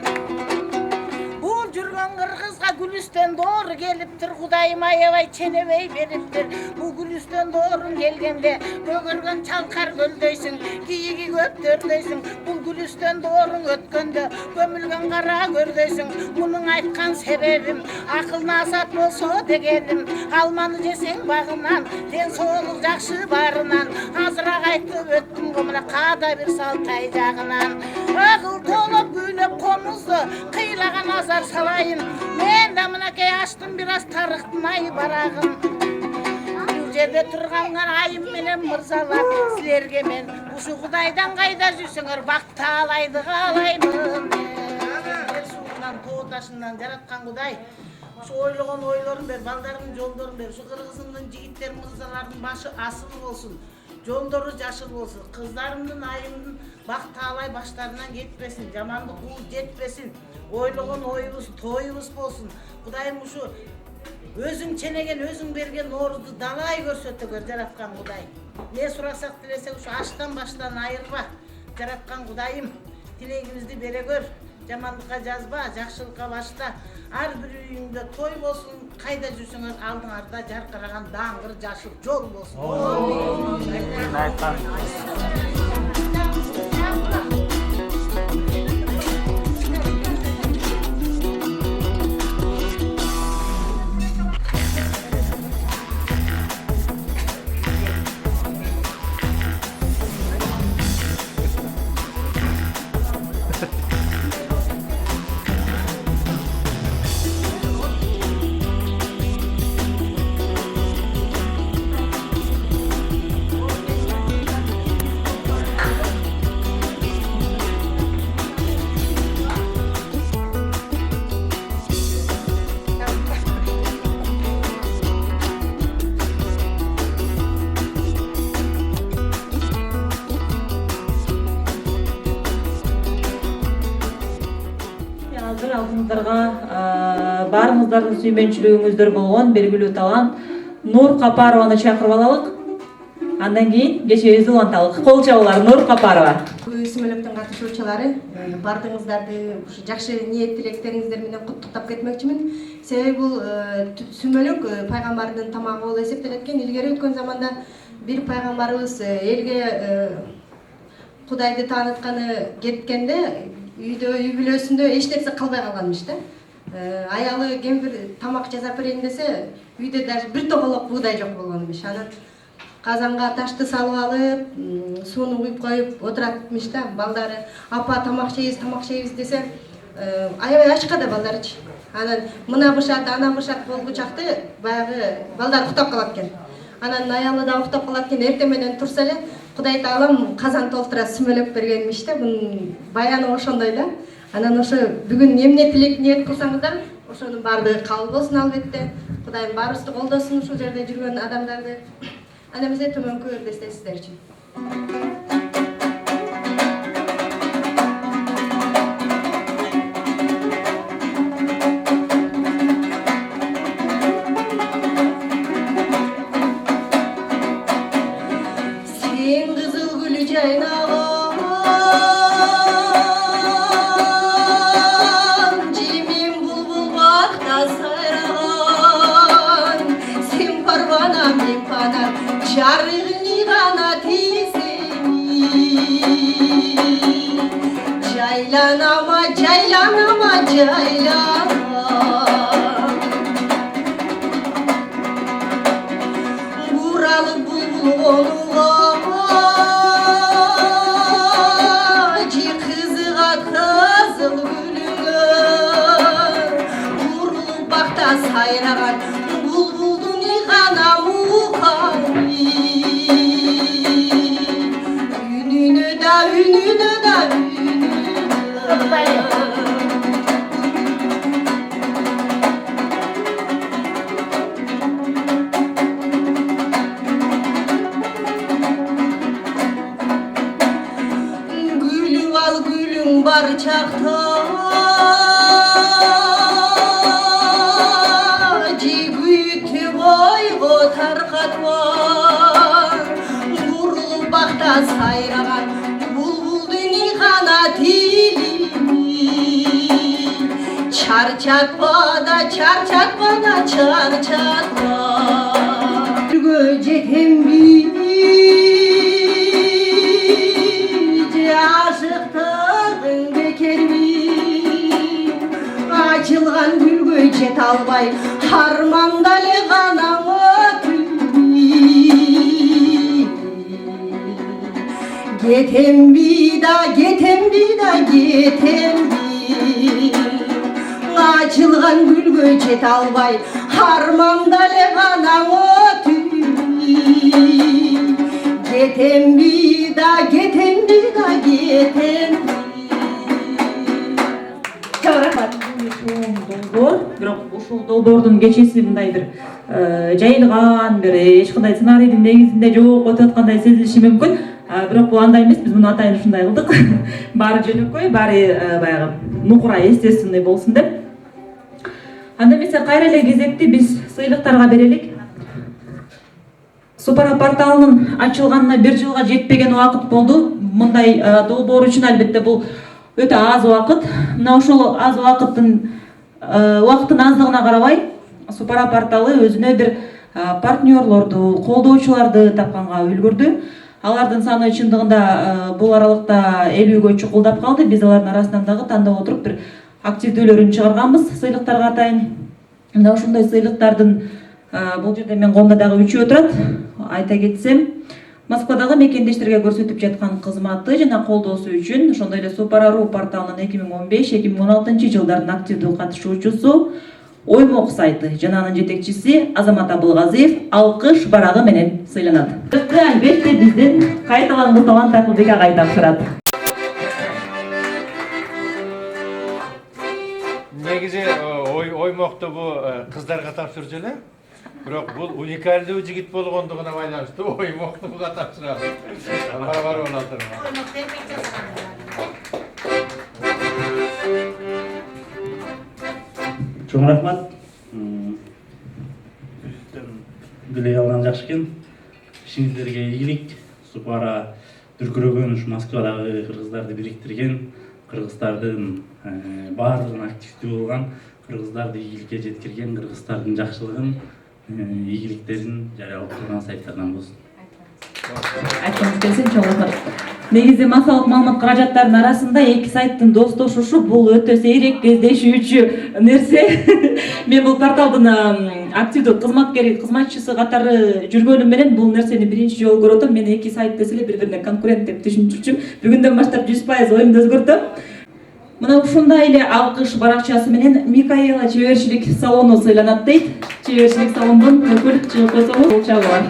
Бул жүргөн кыргызга Гүлүстөн доору келиптир, Кудайым аябай ченебей бериптир. Бу Гүлүстөн доорун келгенде көгөргөн чалкар көлдөйсүң, кийиги көптөрдөйсүң. Бул Гүлүстөн доорун өткөндө көмүлгөн кара көрдөйсүң. Мунун айткан себебим акыл насат болсо дегеним, алманы жесең багынан, ден соолук жакшы барынан. Азыраак айтып өттүм го мына каада бир салтай жагынан. Акыл толуп күйлөп комузду, кыйлаган азар салайын. Мен да мынакей аштым бир аз тарыктын ай барагын. Бул жерде турган айым менен мырзалар, силерге мен ушу Кудайдан кайда жүрсөңөр бакта алайды каалаймын. Жер суунан, тоо ташынан жараткан Кудай Şu oyloğun oylarını ber, baldarının yollarını ber. Şu kırgızımdın jigitler mızraların başı asıl olsun. Yolları yaşıl olsun. Kızlarımdın ayımdın bak tağlay başlarından gitmesin. Jamanlık uğur jetmesin. Oyloğun oyumuz, toyumuz olsun. Kudayım şu özün çenegen, özün bergen orudu dalay görsettiler jaratkan Kudayım. Ne surasak dilesek şu aşktan baştan ayırma. Jaratkan Kudayım, dileğimizni bere gör. Jamanlıkka жазба, жақшылыққа башта. Ар бір үйіңде той болсын, қайда жүрсеңіз алдыңарда жарқыраған даңғыр жашыл жол болсын. Алдыңыздарга баарыңыздардын сүймөнчүлүгүңүздөр болгон белгилүү талант Нур Капарованы чакырып алалык. Андан кийин кечебизди уланталык. Кол чабуулар Нур Капарова. Сүмөлөктүн катышуучулары, бардыгыңыздарды ушу жакшы ниет тилектериңиздер менен куттуктап кетмекчимин. Себеби бул сүмөлөк пайгамбардын тамагы болуп эсептелет экен. Илгери өткөн заманда бир пайгамбарыбыз элге Кудайды таанытканы кеткенде үйдө үй бүлөсүндө эч нерсе калбай калганмыш да. Аялы кемпир тамак жасап берейин десе, үйдө даже бир тоголок буудай жок болгонмуш. Анан казанга ташты салып алып, сууну куюп коюп отуратмыш да. Балдары апа тамак жейбиз десе, аябай ачка да балдарычы. Анан мына бышат, ана бышат болгучакты баягы балдар уктап калат экен. Анан аялы да уктап калат экен, эртең менен турса эле Кудай Таалам казан толтура сүмөлөк бергенмиш да. Бунун баяны ошондой да. Анан ошо бүгүн эмне тилек ниет кылсаңыздар, ошонун баардыгы кабыл болсун албетте. Кудайым баарыбызды колдосун, ушул жерде жүргөн адамдарды. Аны эмесе төмөнкү өрдөстөйсүздерчи. Buralı bulbul oluğa, kızığa kızıl gülüne, vurulup bakta sayragan bulbuldun iğana muqami. Ününü da var çakta, cigütü boygo tarkatvar, vurulup bakta sayragan bulbuldun iğana tilini. Çarçatma da çarçatma, göcetem bir aşıktın bekermi. Açılgan gülgü jet albay harmandalı kanamı tüymi. Getem bir da açılgan gülgü jet albay harmandalı kanamı tüymi. Getem bir da Rahmat. Бирок ушул долбоордун кечеси мындай бир жайылган, бир эч кандай сценарийдин негизинде жок өтүп аткандай сезилиши мүмкүн. Бирок бул андай эмес, биз муну атайын ушундай кылдык. Баары жөнөкөй, баары баягы нукура, естественный болсун деп. Анда эмесе кайра эле кезекти биз сыйлыктарга берелик. Супара порталынын ачылганына 1 жылга жетпеген убакыт болду. Мындай долбоор үчүн албетте бул өтө аз убакыт. Мына ошол аз убакыттын аздыгына карабай, Супара порталы өзүнө бир партнерлорду, колдоочуларды тапканга үлгүрдү. Алардын саны чындыгында бул аралыкта 50гө чукулдап калды. Биз алардын арасынан дагы тандап отуруп бир активдүүлөрүн чыгарганбыз сыйлыктарга атайын. Мына ошондой сыйлыктардын бул жерде мен колумда дагы 3 турат. Айта кетсем, Москвадагы мекендештерге көрсөтүп жаткан кызматы жана колдоосу үчүн, ошондой эле Супара.ру порталынын 2015-2016 жылдардын активдүү катышуучусу, Оймок сайты жана анын жетекчиси Азамат Абылгазиев алкыш барагы менен сыйланат. Албетте биздин кайталангыс талант Акылбек агай тапшырат. Негизи Оймокто бул кыздарга тапшырчу эле. Бирок бул уникалдуу жигит болгондугуна байланыштуу Оймокто буга тапшырабыз. Бар болот. Чоң рахмат. Биле алган жакшы экен. Ишиңиздерге ийгилик. Супара дүркүрөгөн ушу Москвадагы кыргыздарды бириктирген, кыргыздардын баардыгына активдүү болгон, кыргыздарды ийгиликке жеткирген, кыргыздардын жакшылыгын, ийгиликтерин жарыялап турган сайттардан болсун. Айткыңыз келсин, чоң рахмат. Негизи массалык маалымат каражаттарынын арасында эки сайттын достошушу бул өтө сейрек кездешүүчү нерсе. Мен бул порталдын активдүү кызматчысы катары жүргөнүм менен бул нерсени биринчи жолу көрүп атам. Мен эки сайт десе эле бири-бирине конкурент деп түшүндүрчүм. Бүгүндөн баштап 100% оюмду өзгөртөм. Мына ушундай эле алкыш баракчасы менен Микаэла чеберчилик салону сыйланат дейт. Чеберчилик салондон өкүл чыгып койсоңуз болчу бар.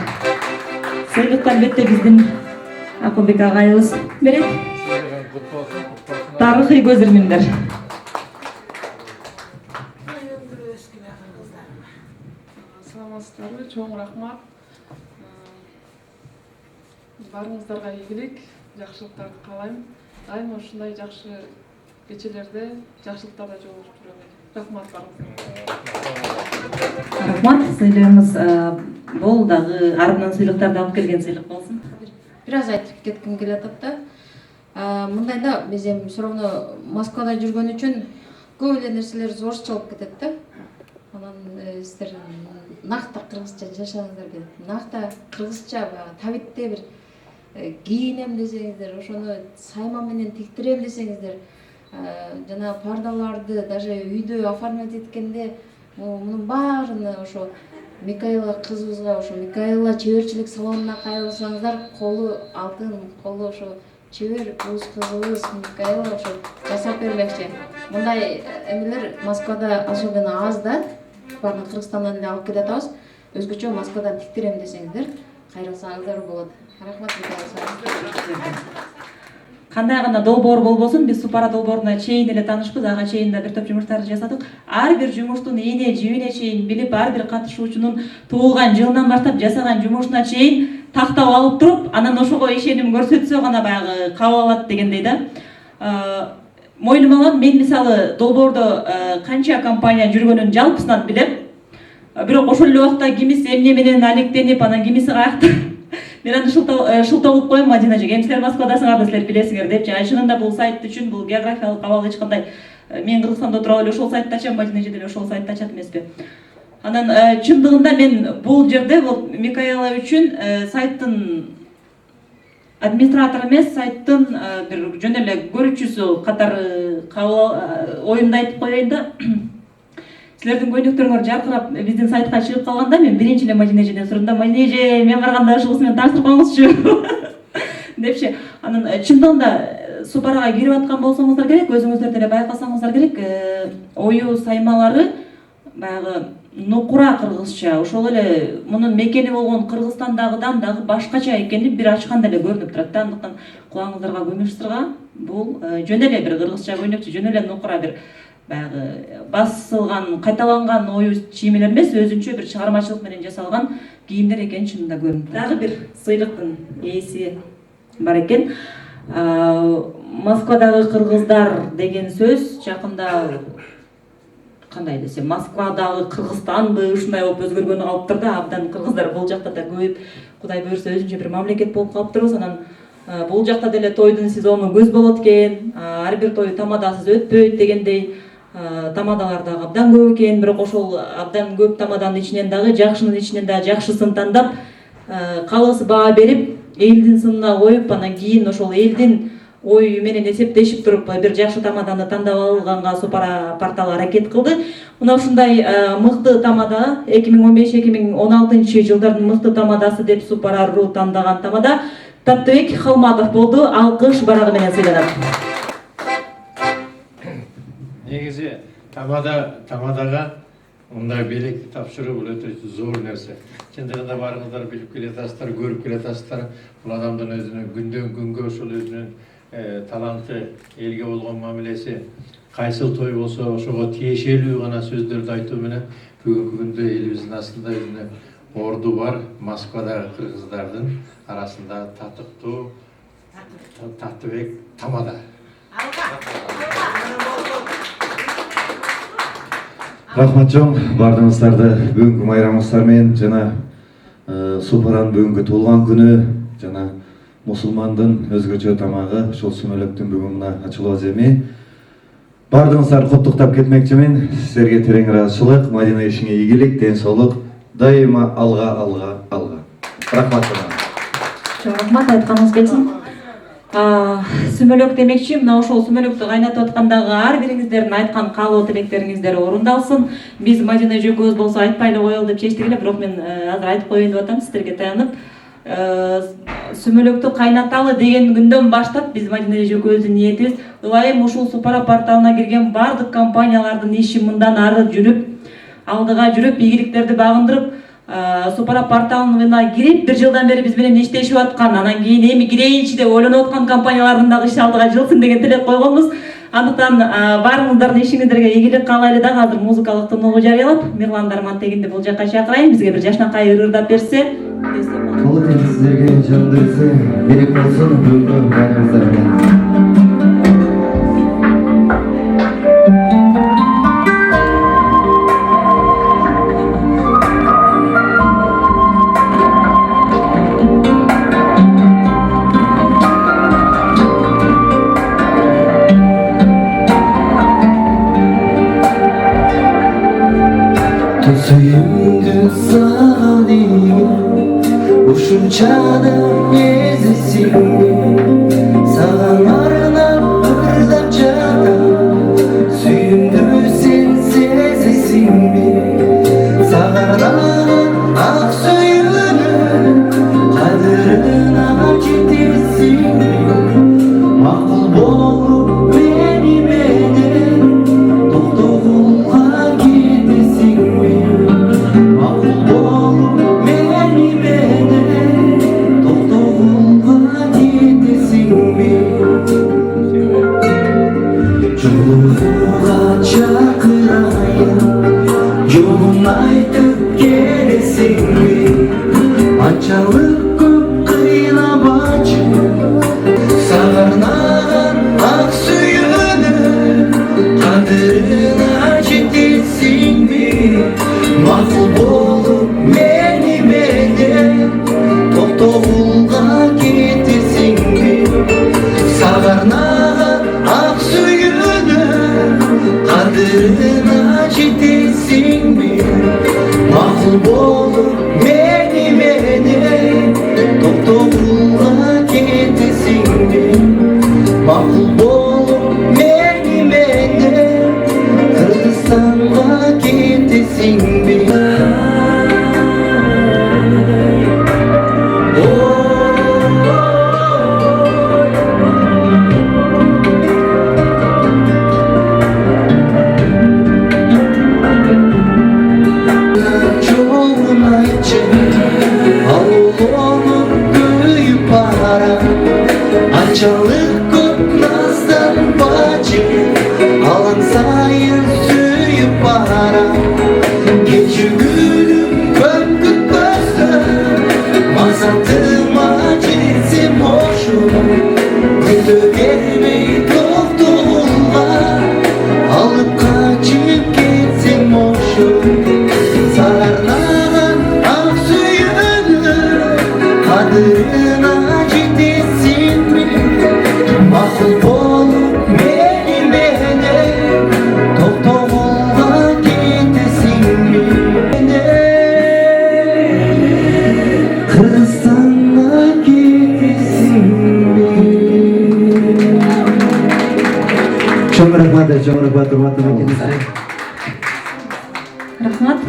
Сыйлыкты албетте биздин Акылбек агайыбыз берет. Тарыхый көз ирмиңдер. Саламатсыздарбы, чоң рахмат. Барыңыздарга ийгилик, жакшылыктарды каалайм. Дайыма ушундай жакшы кечелерде жакшылыктарда жолугушуп жүрөм. Рахмат барыңыздарга. Рахмат, сыйлыгыңыз бул дагы ардынан сыйлыктарды алып келген сыйлык болсун. Бир аз айтып кетким келип атат да. Мындайда биз эми все равно Москвада жүргөн үчүн көп эле нерселер орусчалып кетет да. Анан сиздер накта кыргызча жашаңыздар келет. Накта кыргызча табитте бир кийинем десеңиздер, ошону сайма менен тиктирем десеңиздер, жана пардаларды даже үйдө оформлять эткенде мунун баарыны ошо Микаэла кызыбызга, ошо Микаэла чеберчилик салонуна кайрылсаңыздар, колу алтын, колу ошо чебер кызыбыз Микаэла ошо жасап бермекчи. Мындай эмелер Москвада особенно аз да. Баарын Кыргызстандан эле алып келатабыз. Өзгөчө Москвадан тиктирем десеңиздер, кайрылсаңыздар болот. Рахмат Микаэла. Кандай гана долбоор болбосун, биз Супара долбооруна чейин эле таанышпыз, ага чейин да бир топ жумуштарды жасадык. Ар бир жумуштун ийне жибине чейин билип, ар бир катышуучунун туулган жылынан баштап жасаган жумушуна чейин тактап алып туруп, анан ошого ишеним көрсөтсө гана баягы кабыл алат дегендей да. Мойнума алам, мен мисалы долбоордо канча компания жүргөнүн жалпысынан билем. Бирок ошол эле убакта кимиси эмне менен алектенип, анан кимиси каякта мен аны шылтоо коем, Мадина эже, силер Москвадасыңар, силер билесиңер деп. Чынында бул сайт үчүн бул географиялык абал эч кандай. Мен Кыргызстанда отуруп эле ошол сайтты ачам, Мадина эже деле ошол сайтты ачат эмеспи. Анан чындыгында мен бул жерде бул Микаэла үчүн сайттын администратору эмес, сайттын бир жөн эле көрүүчүсү катары оюмду айтып коеюн да. Силердин көйнөктөрүңөр жаркырап биздин сайтка чыгып калганда мен биринчи эле Мадина эжеден сурандым. Мадина эже, мен барганда ушугусу менен тааныштырып коюңузчу депчи. Анан чындыгында Супарага кирип аткан болсоңуздар керек, өзүңүздөр деле байкасаңыздар керек, ою саймалары баягы нукура кыргызча, ошол эле мунун мекени болгон Кыргызстандагыдан дагы башкача экени бир ачканда эле көрүнүп турат да. Андыктан кулаңыздарга көмүш сырга бул жөн эле бир кыргызча көйнөкчү, жөн эле нукура бир баягы басылган, кайталанган ою чийимелер эмес, өзүнчө бир чыгармачылык менен жасалган кийимдер экени чынында көрүнүп турат. Дагы бир сыйлыктын ээси бар экен. Москвадагы кыргыздар деген сөз жакында кандай десем, Москвадагы Кыргызстанды ушундай болуп өзгөргөнү калыптыр да, абдан кыргыздар бул жакта да көбөйүп, Кудай буюрса өзүнчө бир мамлекет болуп калыптырбыз. Анан бул жакта деле тойдун сезону көз болот экен, ар бир той тамадасыз өтпөйт дегендей. Тамадалар дагы абдан көп экен, бирок ошол абдан көп тамаданын ичинен дагы жакшынын ичинен дагы жакшысын тандап, калыс баа берип, элдин сынына коюп, анан кийин ошол элдин ою менен эсептешип туруп бир жакшы тамаданы тандап алганга Супара порталы аракет кылды. Мына ушундай мыкты тамада 2015-2016 жылдардын мыкты тамадасы деп Супара.ру тандаган тамада Таттыбек Халматов болду. Алкыш барагы менен сыйланат. Негизи тамадага мындай белекти тапшыруу бул өтө зор нерсе. Чындыгында барыңыздар билип келатасыздар, көрүп келатасыздар. Бул адамдын өзүнүн күндөн күнгө ушул өзүнүн таланты, элге болгон мамилеси, кайсыл той болсо ошого тиешелүү гана сөздөрдү айтуу менен бүгүнкү күндө элибиздин астында өзүнүн орду бар. Москвадагы кыргыздардын арасында татыктуу Таттыбек тамада. Рахмат чоң, бардыңыздарды бүгүнкү майрамыңыздар менен жана Супаранын бүгүнкү туулган күнү жана мусулмандын өзгөчө тамагы ошол сүмөлөктүн бүгүн мына ачылуу эми. Бардыңыздарды куттуктап кетмекчимин. Силерге терең ыраазычылык, Мадина ишиңе ийгилик, ден соолук, дайыма алга. Рахмат. Чоң рахмат, айтканыңыз келсин. Сүмөлөк демекчи, мына ошол сүмөлөктү кайнатып аткандагы ар бириңиздердин айткан каалоо тилектериңиздер орундалсын. Биз Мадина эжекебиз болсо айтпай эле коелу деп чечтик эле, бирок мен азыр айтып коеюн деп атам сиздерге таянып. Сүмөлөктү кайнаталы деген күндөн баштап биз Мадина эжекебиздин ниетибиз ылайым ушул Супара порталына кирген бардык компаниялардын иши мындан ары жүрүп, алдыга жүрүп, ийгиликтерди багындырып, Супара порталына кирип, бир жылдан бери биз менен иштешип аткан, анан кийин эми кирейинчи деп ойлонуп аткан компаниялардын дагы иши алдыга жылсын деген тилек койгонбуз. Андыктан баарыңыздардын ишиңиздерге ийгилик каалайлы дагы. Азыр музыкалык тынуу жарыялап, Мирлан Дармантегинди бул жакка чакырайын, бизге бир жашнакай ырырдап берсе. Кол тең сиздерге жандырсы, керек болсун бүгүнкү байрамыңыздар менен. Suyumdu sağlayım Uşunçanın ezisin Sağan arınap hırlap canım Suyumdu sen sezesin mi Sağardan ak suyunu Kadırına getirsin mi Makul bolup beni Doktorluğa gidesin mi Yolun aytıp gelesin mi? Açalık köp kıyına bacı Sağarnadan ak suyunu Kadırına çetirsin mi? Mahvul olup beni Doktorluğa getirsin mi? Sağarnadan ak suyunu Kadırına çetirsin mi? Mahvul olup beni Doktorluğa getirsin mi? Mahvul olup beni Kırgızistan'a getirsin mi? Açalık köp nazdan bacı Alan sayın Мақсатыма жетсем ошу Күтө бермей тоқтолға Алып қачып кетсем ошу Сарнаған ақ сүйенір Қадырына жетесің бе Мақұл болып меніменен Тоқтолға кетесің бе Қырғызстанға кетесің бе Чоң рахмат, Рахмат.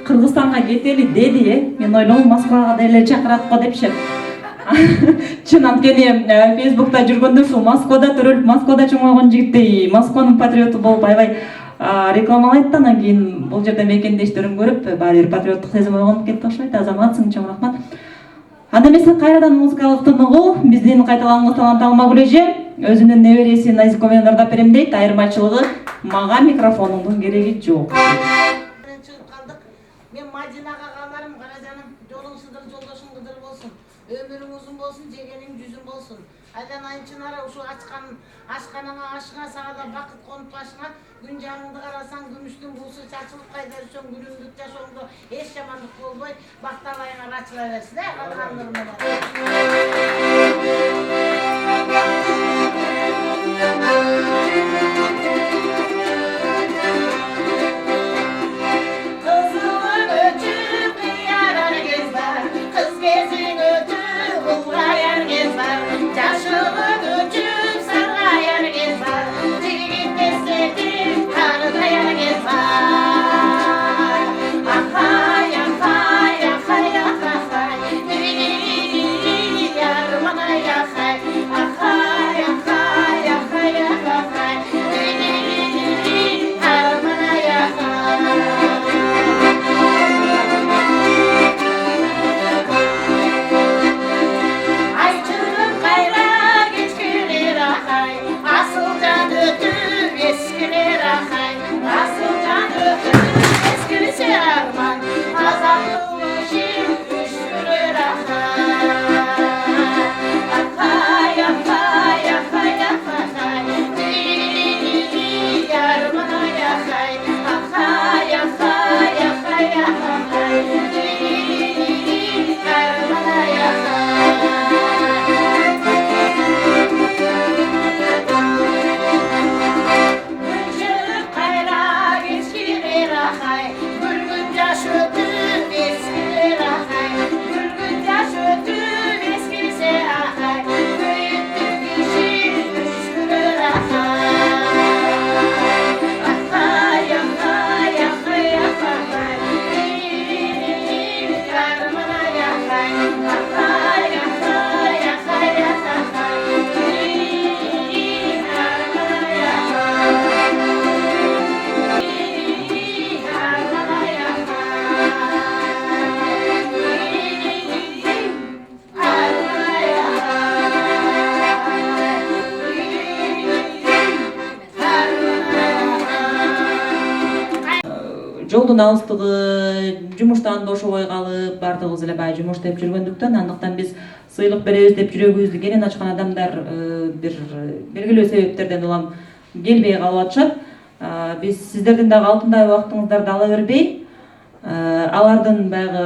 Кыргызстанга кетели деди, мен ойлойм Москвага деле чакырат го депчи. Чын анткени Facebook'та жүргөндө ушул Москвада төрөлүп, Москвада чоңойгон жигиттей, Москванын патриоту болуп аябай рекламалайт да, анан кийин бул жерде мекендештерин көрүп, баары бир патриоттук сезим ойгонуп кетти окшойт. Азаматсың, чоң рахмат. Анда эмесе кайрадан музыкалык тыныгуу биздин кайталангыс талант Алмагүл эже өзүнүн небереси Назико менен ырдап берем дейт. Айырмачылыгы мага микрофонуңдун кереги жок. Мен Мадинага каларым, каражаным, жолуң сыдыр, жолдошуң кыдыр болсун. Өмүрүң узун болсун, жегениң жүзүң болсун. Айланайын чынара ушул ашканаңа ашыңа, сага да бакыт конуп башыңа. Күн жагыңды карасаң, күмүштүн буусу чачылып кайда жүрсөң, күлүмдүк жашооңдо эч жамандык болбой, бакталайыңар ачыла берсин, кандырым менен. Жолдун алыстыгы, жумуштан бошобой калып, бардыгыбыз эле баягы жумуш деп жүргөндүктөн, андыктан биз сыйлык беребиз деп жүрөгүбүздү кенен ачкан адамдар бир белгилүү себептерден улам келбей калып атышат. Биз сиздердин дагы алтындай убактыңыздарды ала бербей, алардын баягы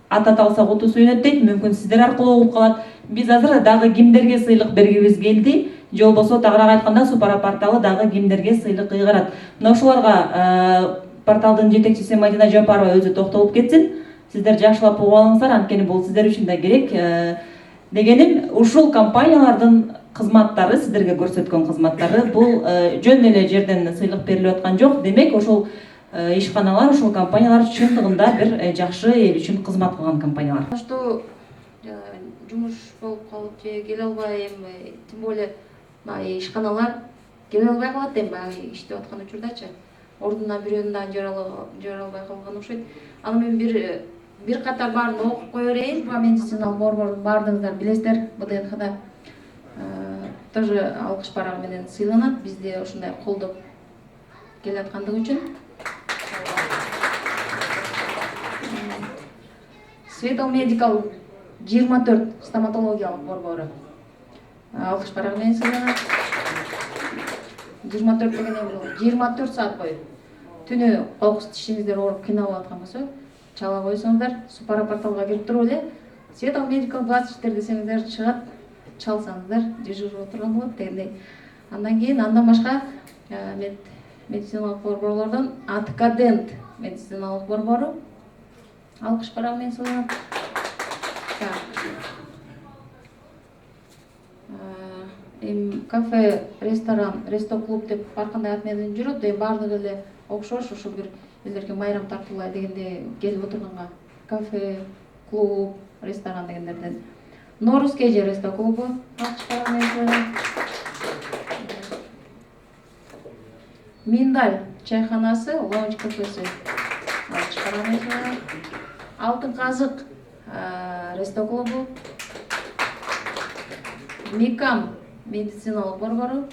ата талса куту сүйүнөт дейт, мүмкүн сиздер аркылуу угуп калат. Биз азыр дагы кимдерге сыйлык бергибиз келди, же болбосо тагыраак айтканда Супара порталы дагы кимдерге сыйлык ыйгарат. Мына ушуларга порталдын жетекчиси Мадина Жапарова өзү токтолуп кетсин. Сиздер жакшылап угуп алыңыздар, анткени бул сиздер үчүн да керек. Дегеним, ушул компаниялардын кызматтары, сиздерге көрсөткөн кызматтары бул жөн эле жерден сыйлык берилип аткан жок. Демек, ушул ишканалар, ушул компаниялар чындыгында бир жакшы эл үчүн кызмат кылган компаниялар. Что жумуш болуп калып же келе албайм, тем более ишканалар келе албай калат эми баягы иштеп аткан учурдачы. Ордуна бирөөнүн дагы жара албай калган окшойт. Аны мен бир катар баарын окуп кое берейин. Буга медициналык борбордун баардыгыңыздар билесиздер, БДНХда тоже алкыш барагы менен сыйланат. Бизде ушундай колдоп келе аткандыгы үчүн. Светал Медикал 24 стоматологиялық борбору. Алкыш барагы менен сыйланат. 24 дегенде бул 24 саат бою түнү кокус тишиңиздер ооруп кыйналып аткан болсо чала койсоңуздар Супара порталга кирип туруп эле Светал Медикал 24 десеңиздер чыгат, чалсаңыздар дежурда отурган болот дегендей. Андан кийин андан башка медициналык борборлордон Аткадент медициналык борбору алкыш барагы менен сыйланат. Кафе, ресторан, рестоклуб деп ар кандай ат менен жүрөт. Баардыгы эле окшош, ушул бир элдерге майрам тартуулай дегенде келип отурганга кафе, клуб, ресторан дегендерден. Норус кеже рестоклубу алкыш барагы менен сыйланат. Миндаль чайханасы, лаунж кафеси алкыш барагы менен сыйланат. Алтын казык рестоклубу, Микам медициналык борбору,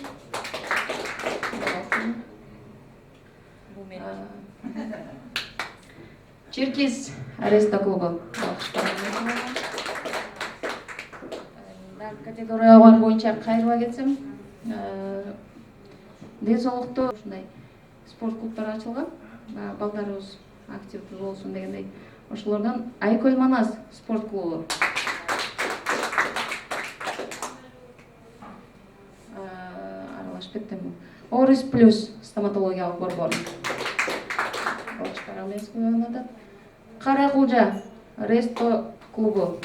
Черкес рестоклубу. Категориялар боюнча кайрыла кетсем, ден соолукту ушундай спорт клубтар ачылган, балдарыбыз активдүү болсун дегендей. Ошолордон Айкөл Манас спорт клубу. Аралашып кеттим. Орис плюс стоматологиялык борбор. Алкыш барагы менен сыйланат. Кара Кулжа ресто клубу.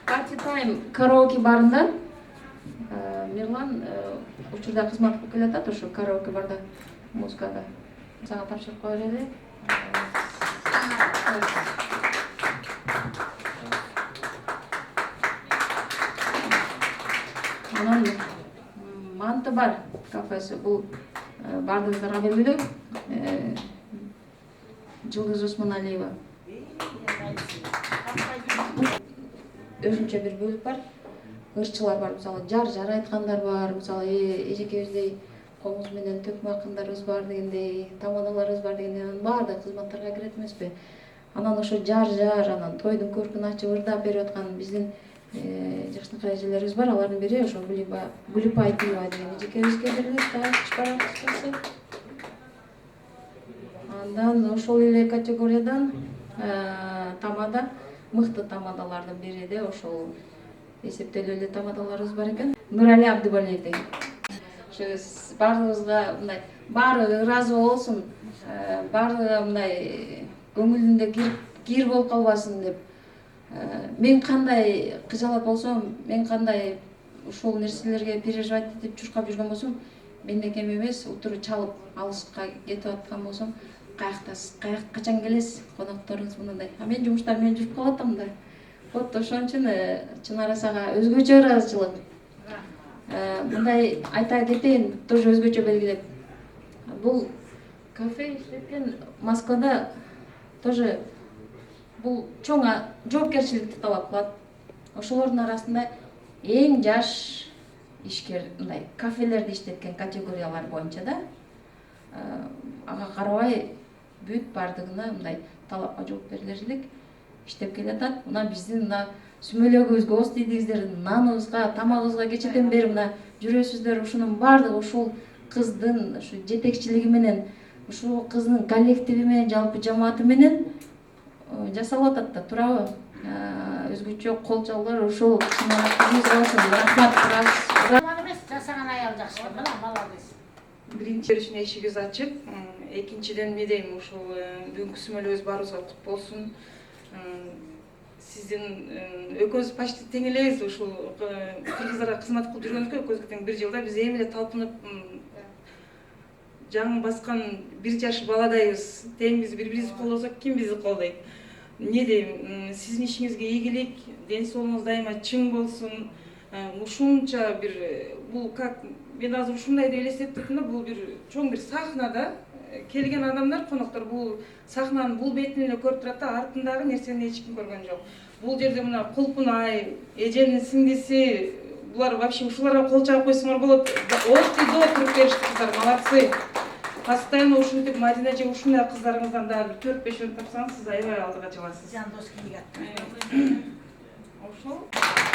Party Time караоке барында Мирлан учурда кызмат кылып келатат, ошо караоке барда музыкада. Сага тапшырып коер эле. Анан Манты бар кафеси, бул баардыгыңыздарга белгилүү. Жылдыз Осмоналиева. Өзүнчө бир бөлүк бар. Ырчылар бар, мисалы жар айткандар бар, мисалы эжекебиздей комуз менен төкмө акындарыбыз бар дегендей, тамадаларыбыз бар дегендей, анын баардык кызматтарга кирет эмеспи. Анан ошо жар, анан тойдун көркүн ачып ырдап берип аткан биздин жакшынакай эжелерибиз бар. Алардын бири ошо Гүлүпай Тиева деген эжекебизге берилет, алкыш барагы. Андан ошол эле категориядан тамада, мыкты тамадалардын бири де ошол эсептелүү эле тамадаларыбыз бар экен. Нурали Абдыбалиев деген. Ошо баардыгыбызга мындай баары ыраазы болсун, баардыгы мындай көңүлүндө кир болуп калбасын деп. Мен кандай кыжалат болсом, мен кандай ушул нерселерге переживать этип чуркап жүргөн болсом, мендеки эмес, утуру чалып алыска кетип аткан болсом, каяктасыз, качан келесиз, конокторуңуз мындай. Мен жумуштар менен жүрүп калып атам да. Вот ошон үчүн Чынар Асага өзгөчө ыраазычылык. Мындай айта кетейин, тоже өзгөчө белгилеп. Бул кафе иштеткен Москвада тоже бул чоң жоопкерчиликти талап кылат. Ошолордун арасында эң жаш ишкер мындай кафелерди иштеткен категориялар боюнча да ага карабай бүт баардыгына мындай талапка жооп берилерлик иштеп келатат. Мына биздин мына сүмөлөгүбүзгө, оз тийдигиздер, наныбызга, тамагыбызга кечеден бери мына жүрөсүздөр, ушунун баардыгы ушул кыздын ушу жетекчилиги менен, ушул кыздын коллективи менен, жалпы жамааты менен жасалып атат да, туурабы? Өзгөчө кол чалуулар ушул кызыбызга болсун. Рахмат. Эмес, жасаган аял жакшы, мына молодец. Биринчи үчүн эшигибиз ачык. Экинчиден эмне дейм, ушул бүгүнкү сүмөлөбүз баарыбызга кут болсун. Сиздин экөөбүз почти тең элебиз, ушул кыргыздарга кызмат кылып жүргөнүккө экөөбүзгө тең бир жылда биз эми эле талпынып жаңы баскан 1 жаш баладайбыз. Тең биз бири-бирибизди колдосок, ким бизди колдойт? Не дейм, сиздин ишиңизге ийгилик, ден соолугуңуз дайыма чың болсун. Ушунча бир бул как мен азыр ушундай деп элестеттим да, бул бир чоң бир сахнада келген адамдар, коноктор бул сахнанын бул бетин эле көрүп турат да, артындагы нерсени эч ким көргөн жок. Бул жерде мына Кулпунай, эженин сиңдиси, булар вообще ушуларга кол чабып койсоңор болот. От и до туруп беришти кыздар, молодцы. постоянно ушинтип Мадина же ушундай кыздарыңыздан дагы 4-5 өн тапсаңыз сиз аябай алдыга чыгасыз. Жандос кийген. Ошол